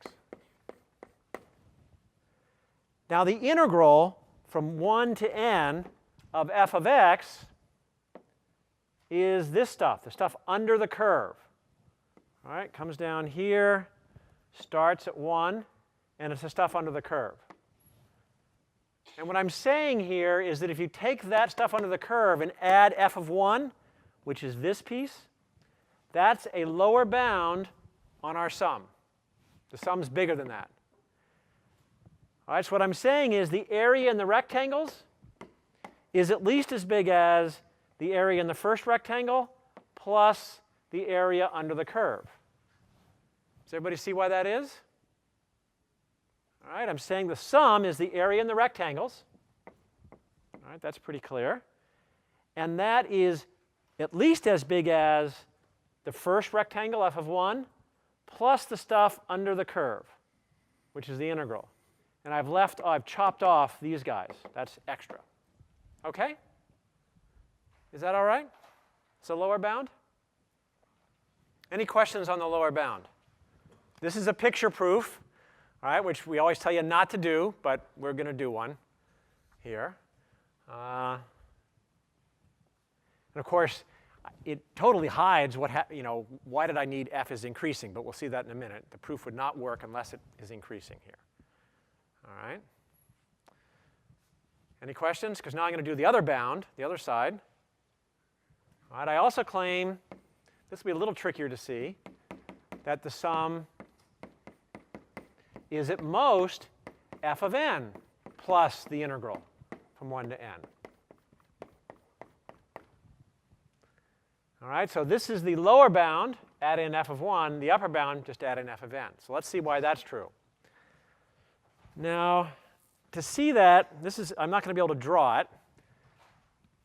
Now the integral from 1 to n of f of x is this stuff, the stuff under the curve. All right, comes down here, starts at 1, and it's the stuff under the curve. And what I'm saying here is that if you take that stuff under the curve and add f of 1, which is this piece, that's a lower bound on our sum. The sum's bigger than that. All right, so what I'm saying is the area in the rectangles is at least as big as the area in the first rectangle plus the area under the curve. Does everybody see why that is? All right, I'm saying the sum is the area in the rectangles. All right, that's pretty clear. And that is at least as big as the first rectangle, f of 1, plus the stuff under the curve, which is the integral. And I've chopped off these guys. That's extra. OK? Is that all right? It's a lower bound? Any questions on the lower bound? This is a picture proof, all right, which we always tell you not to do, but we're going to do one here. And of course, it totally hides what why did I need f is increasing, but we'll see that in a minute. The proof would not work unless it is increasing here. All right. Any questions? Because now I'm going to do the other bound, the other side. All right, I also claim, this will be a little trickier to see, that the sum is at most f of n plus the integral from 1 to n. All right, so this is the lower bound, add in f of 1. The upper bound, just add in f of n. So let's see why that's true. Now, to see that, I'm not going to be able to draw it.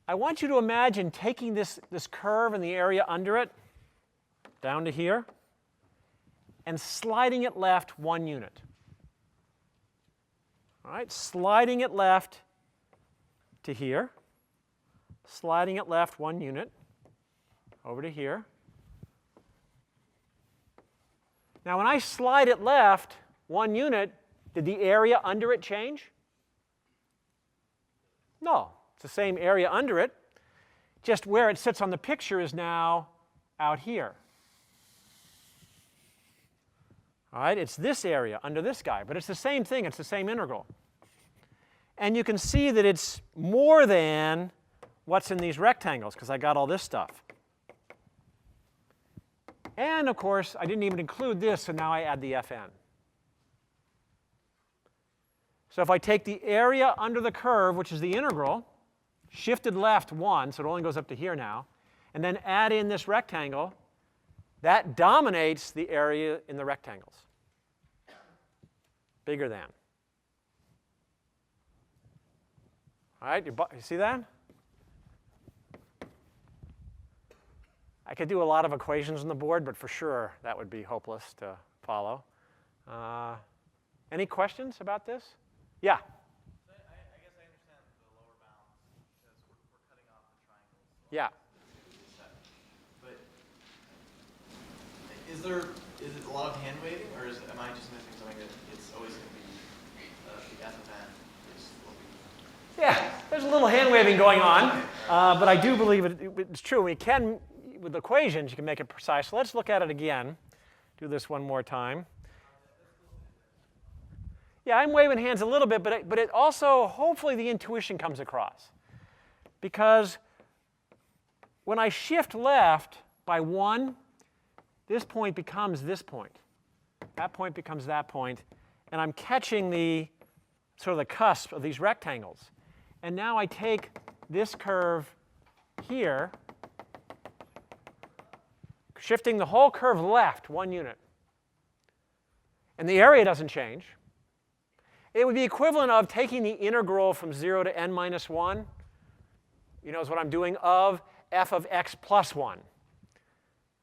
I want you to imagine taking this curve and the area under it down to here and sliding it left 1 unit. All right, sliding it left to here, sliding it left 1 unit over to here. Now, when I slide it left 1 unit, did the area under it change? No, it's the same area under it. Just where it sits on the picture is now out here. All right, it's this area under this guy, but it's the same thing. It's the same integral. And you can see that it's more than what's in these rectangles, because I got all this stuff. And of course, I didn't even include this, so now I add the fn. So if I take the area under the curve, which is the integral, shifted left 1, so it only goes up to here now, and then add in this rectangle, that dominates the area in the rectangles. Bigger than. All right, you see that? I could do a lot of equations on the board, but for sure that would be hopeless to follow. Any questions about this? Yeah? So I guess I understand the lower bounds because we're cutting off the triangles. Yeah. But is it a lot of hand waving, or am I just missing something that it's always going to be the f of n is what we... Yeah, there's a little hand waving going on, but I do believe it's true. We can, with equations, you can make it precise. So let's look at it again. Do this one more time. Yeah, I'm waving hands a little bit, but it also, hopefully the intuition comes across. Because when I shift left by 1, this point becomes this point. That point becomes that point. And I'm catching the sort of the cusp of these rectangles. And now I take this curve here, shifting the whole curve left 1 unit. And the area doesn't change. It would be equivalent of taking the integral from 0 to n minus 1, is what I'm doing, of f of x plus 1. All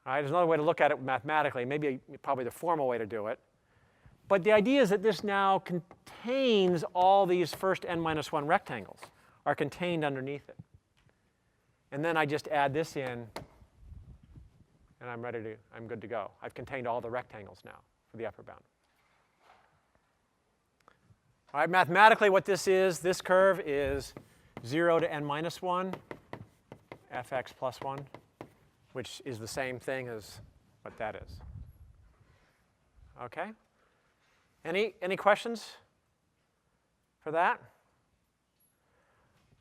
right, there's another way to look at it mathematically, maybe probably the formal way to do it. But the idea is that this now contains all these first n minus 1 rectangles are contained underneath it. And then I just add this in, and I'm good to go. I've contained all the rectangles now for the upper bound. All right, mathematically what this curve is 0 to n minus 1, fx plus 1, which is the same thing as what that is. Okay? Any questions for that?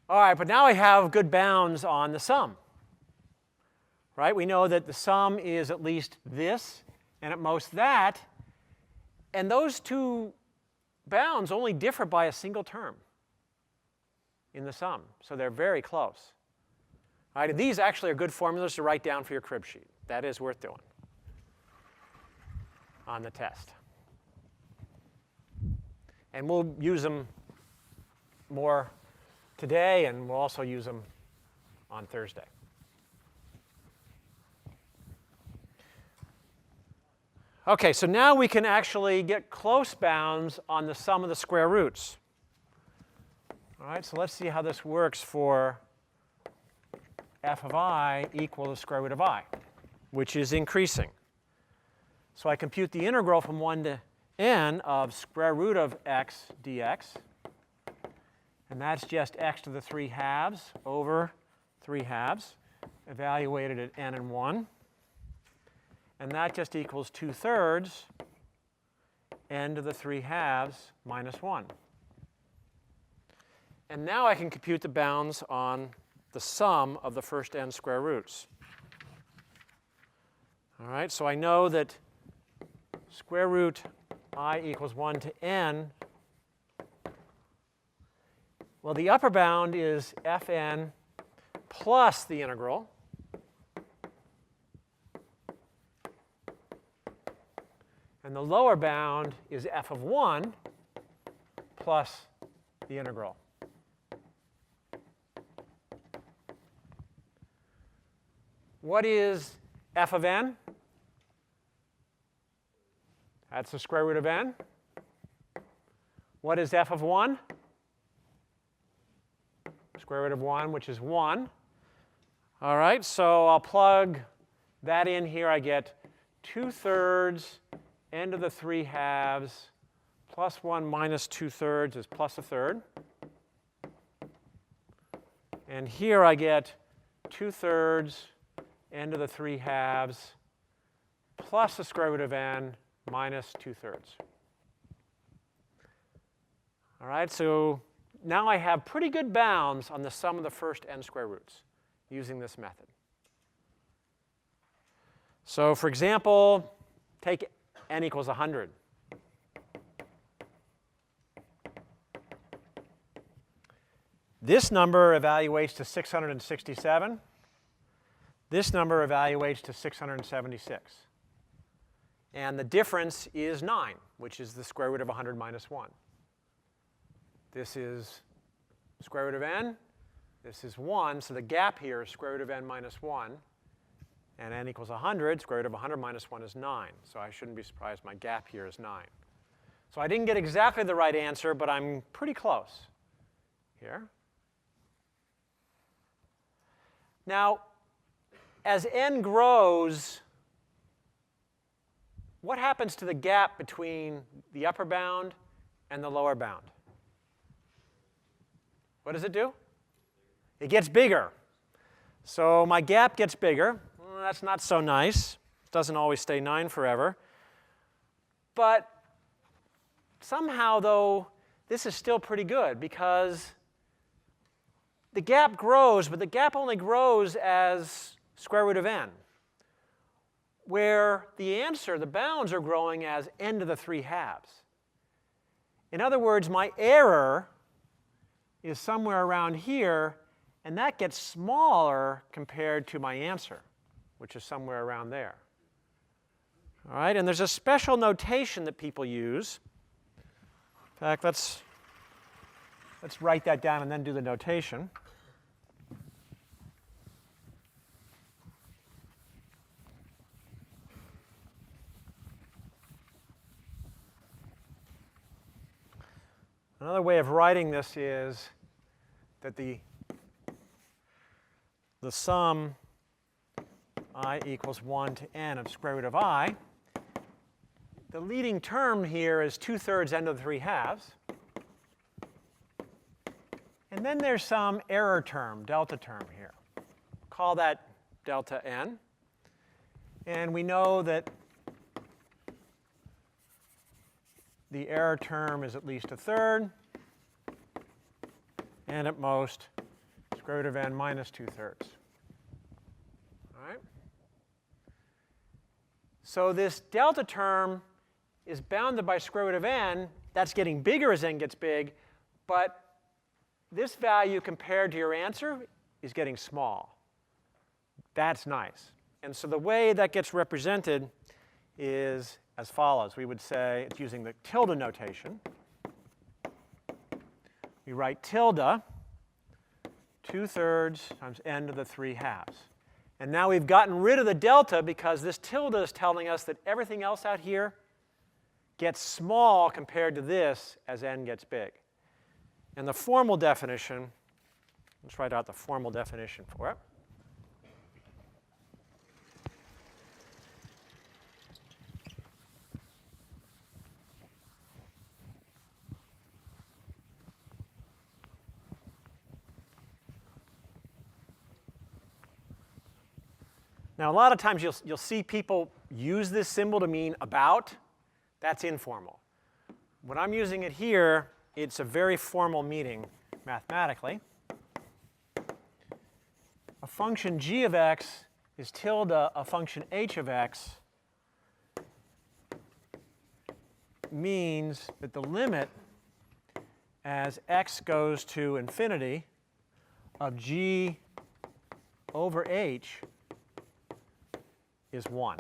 All right, but now I have good bounds on the sum. Right? We know that the sum is at least this and at most that. And those two bounds only differ by a single term in the sum. So they're very close. All right, and these actually are good formulas to write down for your crib sheet. That is worth doing on the test. And we'll use them more today, and we'll also use them on Thursday. OK, so now we can actually get close bounds on the sum of the square roots. All right, so let's see how this works for f of I equal the square root of I, which is increasing. So I compute the integral from 1 to n of square root of x dx. And that's just x to the 3 halves over 3 halves, evaluated at n and 1. And that just equals 2/3 n to the 3 halves minus 1. And now I can compute the bounds on the sum of the first n square roots. All right, so I know that square root I equals 1 to n. Well, the upper bound is fn plus the integral. And the lower bound is f of 1 plus the integral. What is f of n? That's the square root of n. What is f of 1? Square root of 1, which is 1. All right, so I'll plug that in here. I get 2/3 n to the 3 halves plus 1 minus 2/3 is plus 1/3. And here I get 2/3 n to the 3 halves plus the square root of n minus 2/3. All right, so now I have pretty good bounds on the sum of the first n square roots using this method. So for example, take n equals 100. This number evaluates to 667. This number evaluates to 676. And the difference is 9, which is the square root of 100 minus 1. This is square root of n. This is 1. So the gap here is square root of n minus 1. And n equals 100. Square root of 100 minus 1 is 9. So I shouldn't be surprised my gap here is 9. So I didn't get exactly the right answer, but I'm pretty close here. Now, as n grows, what happens to the gap between the upper bound and the lower bound? What does it do? It gets bigger. So my gap gets bigger. Well, that's not so nice. It doesn't always stay 9 forever. But somehow, though, this is still pretty good because the gap grows, but the gap only grows as square root of n, where the answer, the bounds, are growing as n to the 3 halves. In other words, my error is somewhere around here, and that gets smaller compared to my answer, which is somewhere around there. All right, and there's a special notation that people use. In fact, let's write that down and then do the notation. Another way of writing this is that the sum I equals 1 to n of square root of I. The leading term here is 2/3 n to the 3 halves. And then there's some error term, delta term here. Call that delta n. And we know that the error term is at least a third, and at most square root of n minus 2/3. All right? So this delta term is bounded by square root of n. That's getting bigger as n gets big, but this value compared to your answer is getting small. That's nice. And so the way that gets represented is as follows. We would say it's using the tilde notation. We write tilde 2/3 times n to the 3/2. And now we've gotten rid of the delta because this tilde is telling us that everything else out here gets small compared to this as n gets big. And the formal definition, let's write out the formal definition for it. Now, a lot of times you'll see people use this symbol to mean about. That's informal. When I'm using it here, it's a very formal meaning mathematically. A function g of x is tilde a function h of x means that the limit as x goes to infinity of g over h is 1.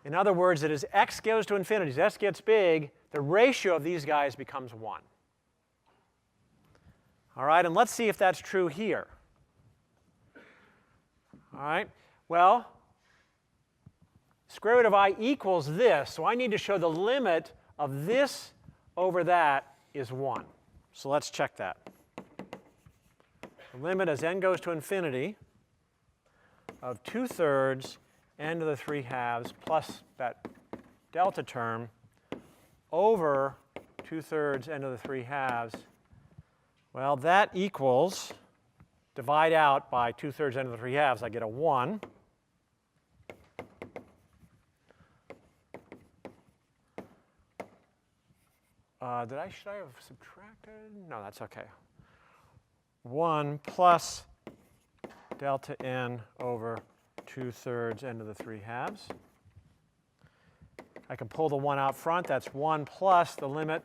In other words, that as x goes to infinity, as x gets big, the ratio of these guys becomes 1. All right, and let's see if that's true here. All right, well, square root of I equals this, so I need to show the limit of this over that is 1. So let's check that. The limit as n goes to infinity of 2/3 n to the 3/2 plus that delta term over 2/3 n to the 3/2. Well, that equals, divide out by 2/3 n to the 3/2, I get a 1. Should I have subtracted? No, that's OK. 1 plus delta n over 2/3 n to the 3/2. I can pull the 1 out front. That's 1 plus the limit.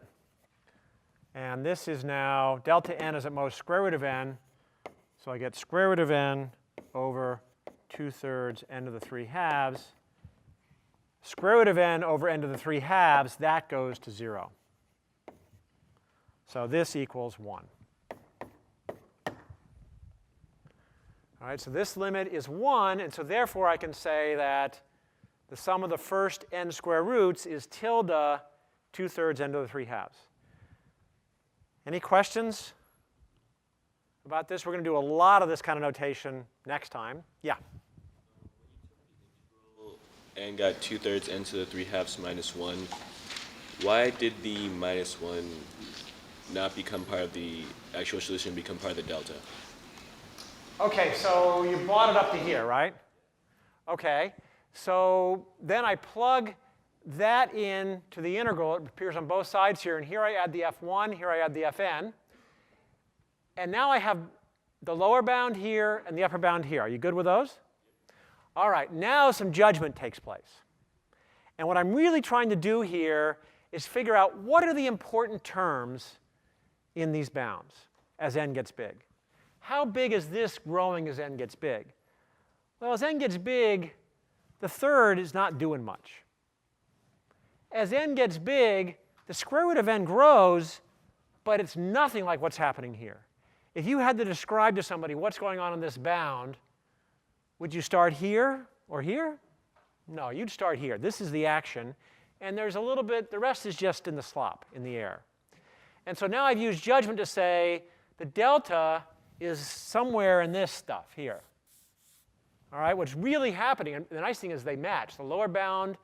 And this is now, delta n is at most square root of n. So I get square root of n over 2/3 n to the 3/2. Square root of n over n to the 3/2, that goes to 0. So this equals 1. All right, so this limit is 1, and so therefore I can say that the sum of the first n square roots is tilde 2/3 n to the 3/2. Any questions about this? We're going to do a lot of this kind of notation next time. Yeah? And got 2/3 n to the 3/2 minus 1. Why did the minus 1 not become part of the actual solution, become part of the delta? OK, so you brought it up to here, right? OK, so then I plug that in to the integral. It appears on both sides here. And here I add the f1, here I add the fn. And now I have the lower bound here and the upper bound here. Are you good with those? All right, now some judgment takes place. And what I'm really trying to do here is figure out what are the important terms in these bounds as n gets big. How big is this growing as n gets big? Well, as n gets big, the third is not doing much. As n gets big, the square root of n grows, but it's nothing like what's happening here. If you had to describe to somebody what's going on in this bound, would you start here or here? No, you'd start here. This is the action. And there's a little bit, the rest is just in the slop, in the air. And so now I've used judgment to say the delta is somewhere in this stuff here. All right, what's really happening, and the nice thing is they match. The lower bound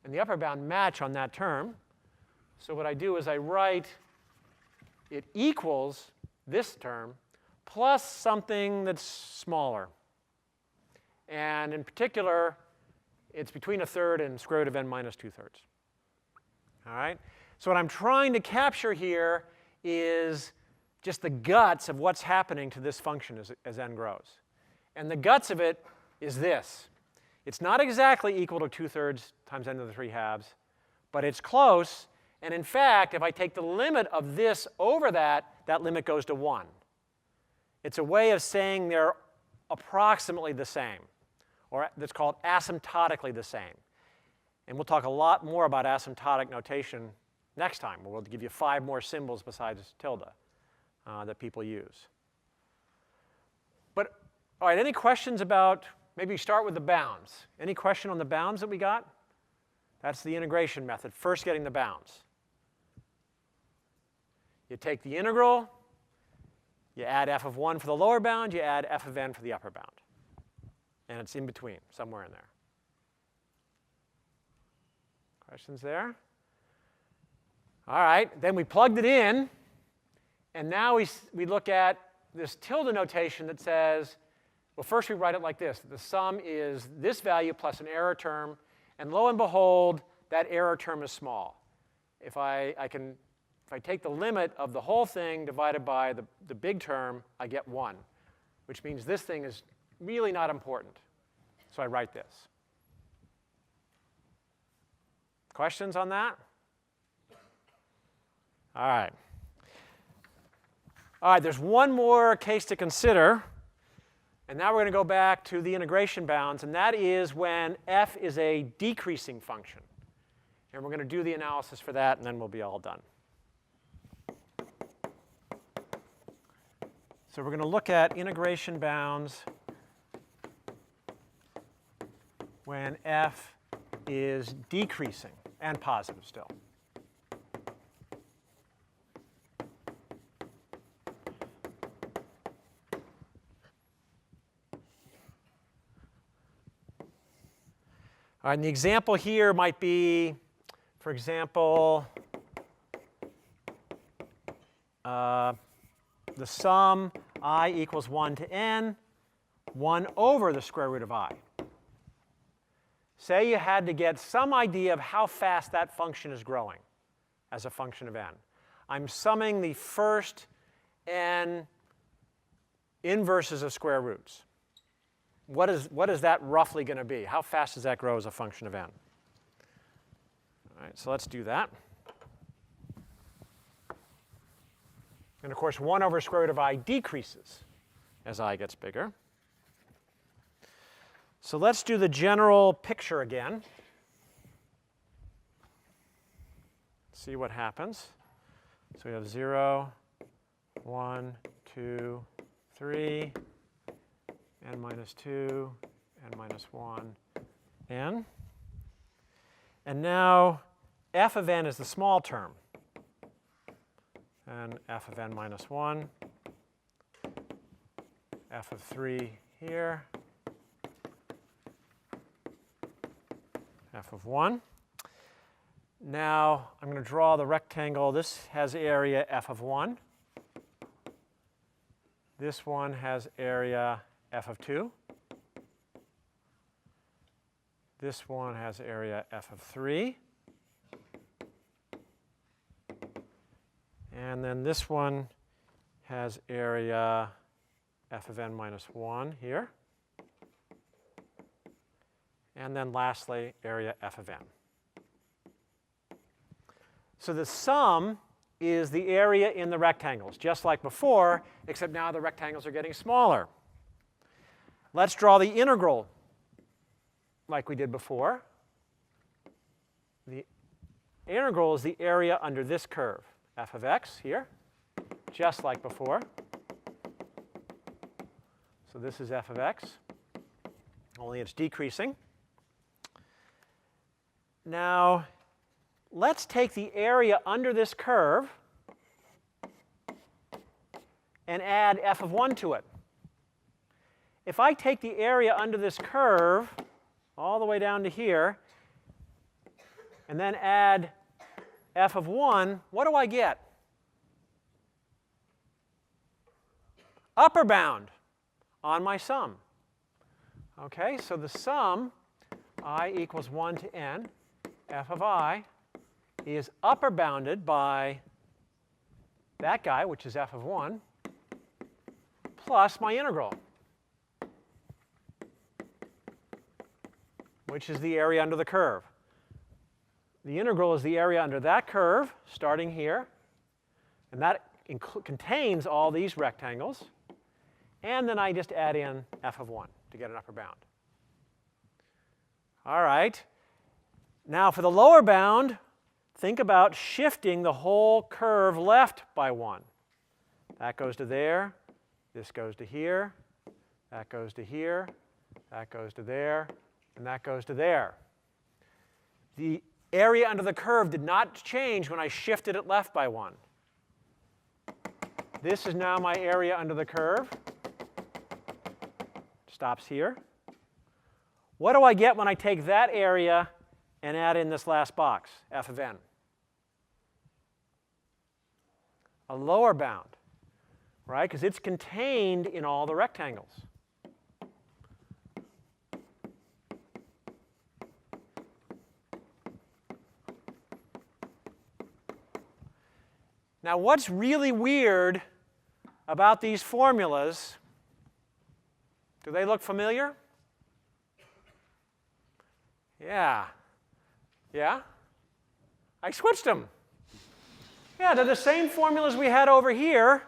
and the upper bound match on that term. So what I do is I write it equals this term plus something that's smaller. And in particular, it's between 1/3 and square root of n minus 2/3. All right? So what I'm trying to capture here is just the guts of what's happening to this function as n grows. And the guts of it is this. It's not exactly equal to 2/3 times n to the 3/2, but it's close. And in fact, if I take the limit of this over that, that limit goes to 1. It's a way of saying they're approximately the same, or that's called asymptotically the same. And we'll talk a lot more about asymptotic notation next time, where we'll give you 5 more symbols besides tilde that people use. But, all right, any questions about, maybe start with the bounds. Any question on the bounds that we got? That's the integration method, first getting the bounds. You take the integral, you add f of 1 for the lower bound, you add f of n for the upper bound. And it's in between, somewhere in there. Questions there? All right, then we plugged it in, and now we look at this tilde notation that says, well, first we write it like this. The sum is this value plus an error term, and lo and behold, that error term is small. If I take the limit of the whole thing divided by the big term, I get 1, which means this thing is really not important. So I write this. Questions on that? All right. All right, there's one more case to consider. And now we're going to go back to the integration bounds, and that is when f is a decreasing function. And we're going to do the analysis for that, and then we'll be all done. So we're going to look at integration bounds when f is decreasing and positive still. All right, and the example here might be, for example, the sum I equals 1 to n, 1 over the square root of I. Say you had to get some idea of how fast that function is growing as a function of n. I'm summing the first n inverses of square roots. What is that roughly going to be? How fast does that grow as a function of n? All right, so let's do that. And of course, 1 over square root of I decreases as I gets bigger. So let's do the general picture again. See what happens. So we have 0, 1, 2, 3, n minus 2, n minus 1, n. And now f of n is the small term. And f of n minus 1, f of 3 here, f of 1. Now I'm going to draw the rectangle. This has area f of 1. This one has area f of 2. This one has area f of 3. And then this one has area f of n minus 1 here. And then lastly, area f of n. So the sum is the area in the rectangles, just like before, except now the rectangles are getting smaller. Let's draw the integral like we did before. The integral is the area under this curve, f of x here, just like before. So this is f of x, only it's decreasing. Now, let's take the area under this curve and add f of 1 to it. If I take the area under this curve all the way down to here and then add f of 1, what do I get? upper bound on my sum. Okay, so the sum I equals 1 to n, f of I, is upper bounded by that guy, which is f of 1, plus my integral, which is the area under the curve. The integral is the area under that curve, starting here. And that contains all these rectangles. And then I just add in f of 1 to get an upper bound. All right. Now for the lower bound, think about shifting the whole curve left by 1. That goes to there. This goes to here. That goes to here. That goes to there. And that goes to there. The area under the curve did not change when I shifted it left by 1. This is now my area under the curve. Stops here. What do I get when I take that area and add in this last box, f of n? A lower bound, right? Because it's contained in all the rectangles. Now, what's really weird about these formulas? Do they look familiar? Yeah. Yeah? I switched them. Yeah, they're the same formulas we had over here,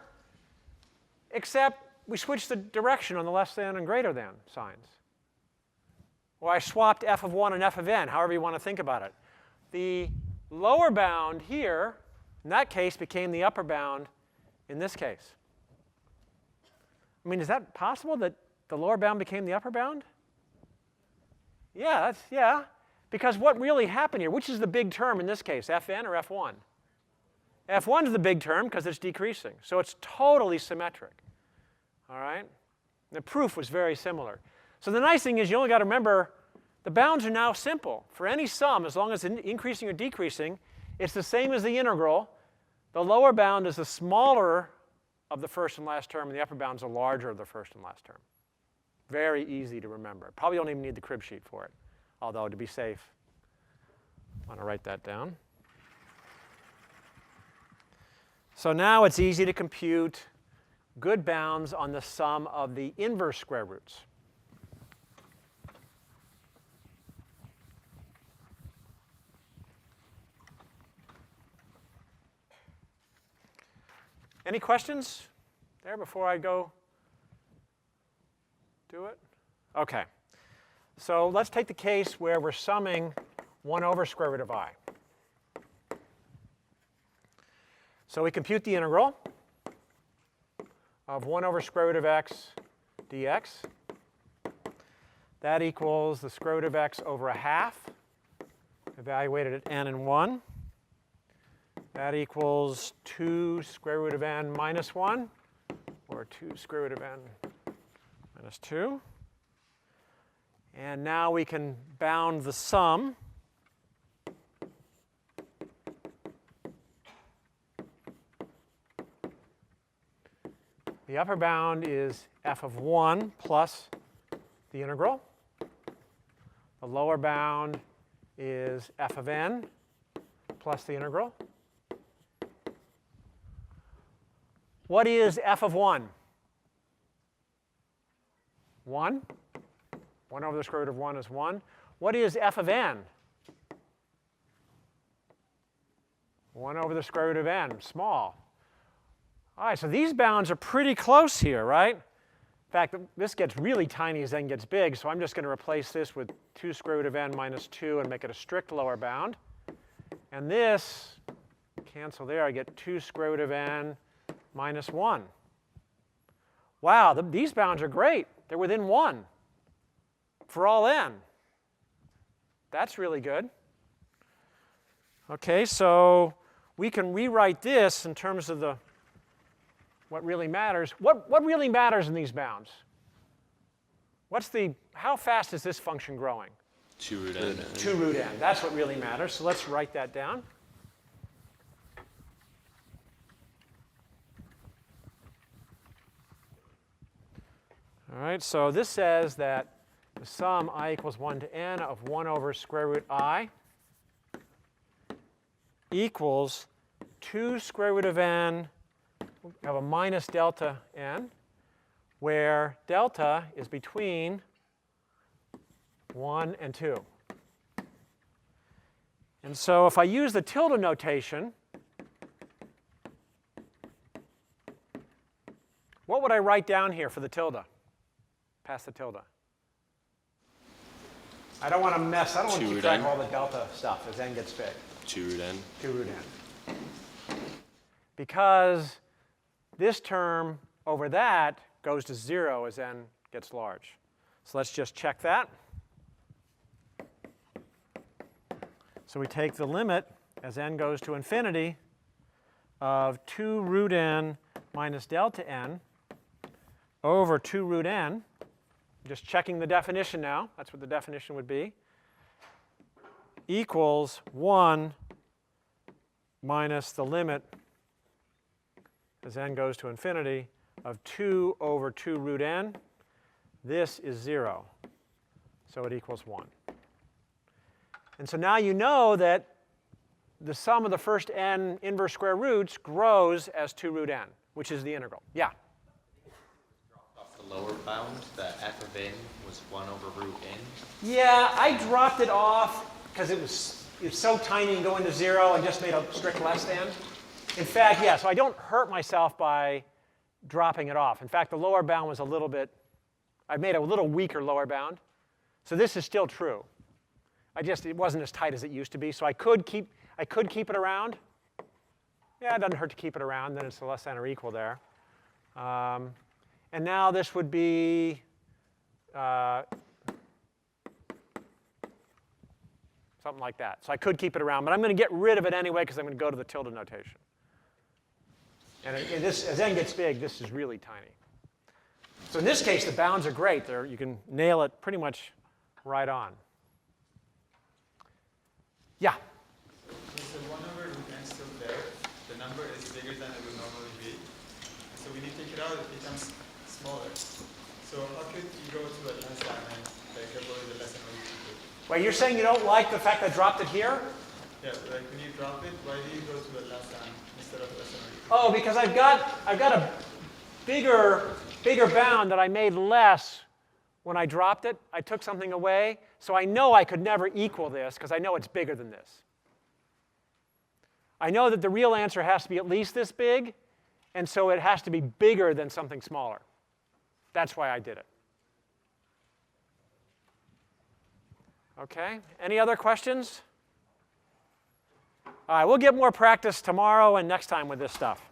except we switched the direction on the less than and greater than signs. Or I swapped f of 1 and f of n, however you want to think about it. The lower bound here, in that case, became the upper bound in this case. I mean, is that possible that the lower bound became the upper bound? Yeah, because what really happened here, which is the big term in this case, fn or f1? f1 is the big term because it's decreasing. So it's totally symmetric. All right? The proof was very similar. So the nice thing is you only got to remember the bounds are now simple. For any sum, as long as it's increasing or decreasing, it's the same as the integral. The lower bound is the smaller of the first and last term, and the upper bound is the larger of the first and last term. Very easy to remember. Probably don't even need the crib sheet for it, although to be safe, I want to write that down. So now it's easy to compute good bounds on the sum of the inverse square roots. Any questions there before I go do it? OK. So let's take the case where we're summing 1 over square root of I. So we compute the integral of 1 over square root of x dx. That equals the square root of x over a half, evaluated at n and 1. That equals 2 square root of n minus 1, or 2 square root of n minus 2. And now we can bound the sum. The upper bound is f of 1 plus the integral. The lower bound is f of n plus the integral. What is f of 1? 1. 1 over the square root of 1 is 1. What is f of n? 1 over the square root of n, small. All right, so these bounds are pretty close here, right? In fact, this gets really tiny as n gets big, so I'm just going to replace this with 2 square root of n minus 2 and make it a strict lower bound. And this, cancel there, I get 2 square root of n minus 1. Wow, these bounds are great. They're within 1 for all n. That's really good. OK, so we can rewrite this in terms of the what really matters. What really matters in these bounds? How fast is this function growing? 2 root n. 2 root n. That's what really matters. So let's write that down. right? So this says that the sum I equals 1 to n of 1 over square root I equals 2 square root of n, we have a minus delta n, where delta is between 1 and 2. And so if I use the tilde notation, what would I write down here for the tilde? Past the tilde. I don't want to mess. I don't want to keep track of all the delta stuff as n gets big. 2 root n. 2 root n. Because this term over that goes to 0 as n gets large. So let's just check that. So we take the limit as n goes to infinity of 2 root n minus delta n over 2 root n. Just checking the definition now. That's what the definition would be. Equals 1 minus the limit as n goes to infinity of 2 over 2 root n. This is 0. So it equals 1. And so now you know that the sum of the first n inverse square roots grows as 2 root n, which is the integral. Yeah? Off the lower bound, the f of n was 1 over root n. Yeah, I dropped it off because it was so tiny and going to 0 and just made a strict less than. In fact, yeah, so I don't hurt myself by dropping it off. In fact, the lower bound was a little bit, I made a little weaker lower bound. So this is still true. It wasn't as tight as it used to be, so I could keep it around. Yeah, it doesn't hurt to keep it around, then it's less than or equal there. And now this would be something like that. So I could keep it around, but I'm going to get rid of it anyway because I'm going to go to the tilde notation. And this, as n gets big, this is really tiny. So in this case, the bounds are great. You can nail it pretty much right on. Yeah? Is the 1 over root n still there? The number is bigger than it would normally be. So when you take it out, it becomes smaller. So how could you go to a less than and like avoid the less than or equal to? Well, you're saying you don't like the fact I dropped it here? Yeah, like when you drop it, why do you go to a less than instead of less than or equal? Oh, because I've got a bigger bound that I made less when I dropped it. I took something away, so I know I could never equal this because I know it's bigger than this. I know that the real answer has to be at least this big, and so it has to be bigger than something smaller. That's why I did it. Okay, any other questions? All right, we'll get more practice tomorrow and next time with this stuff.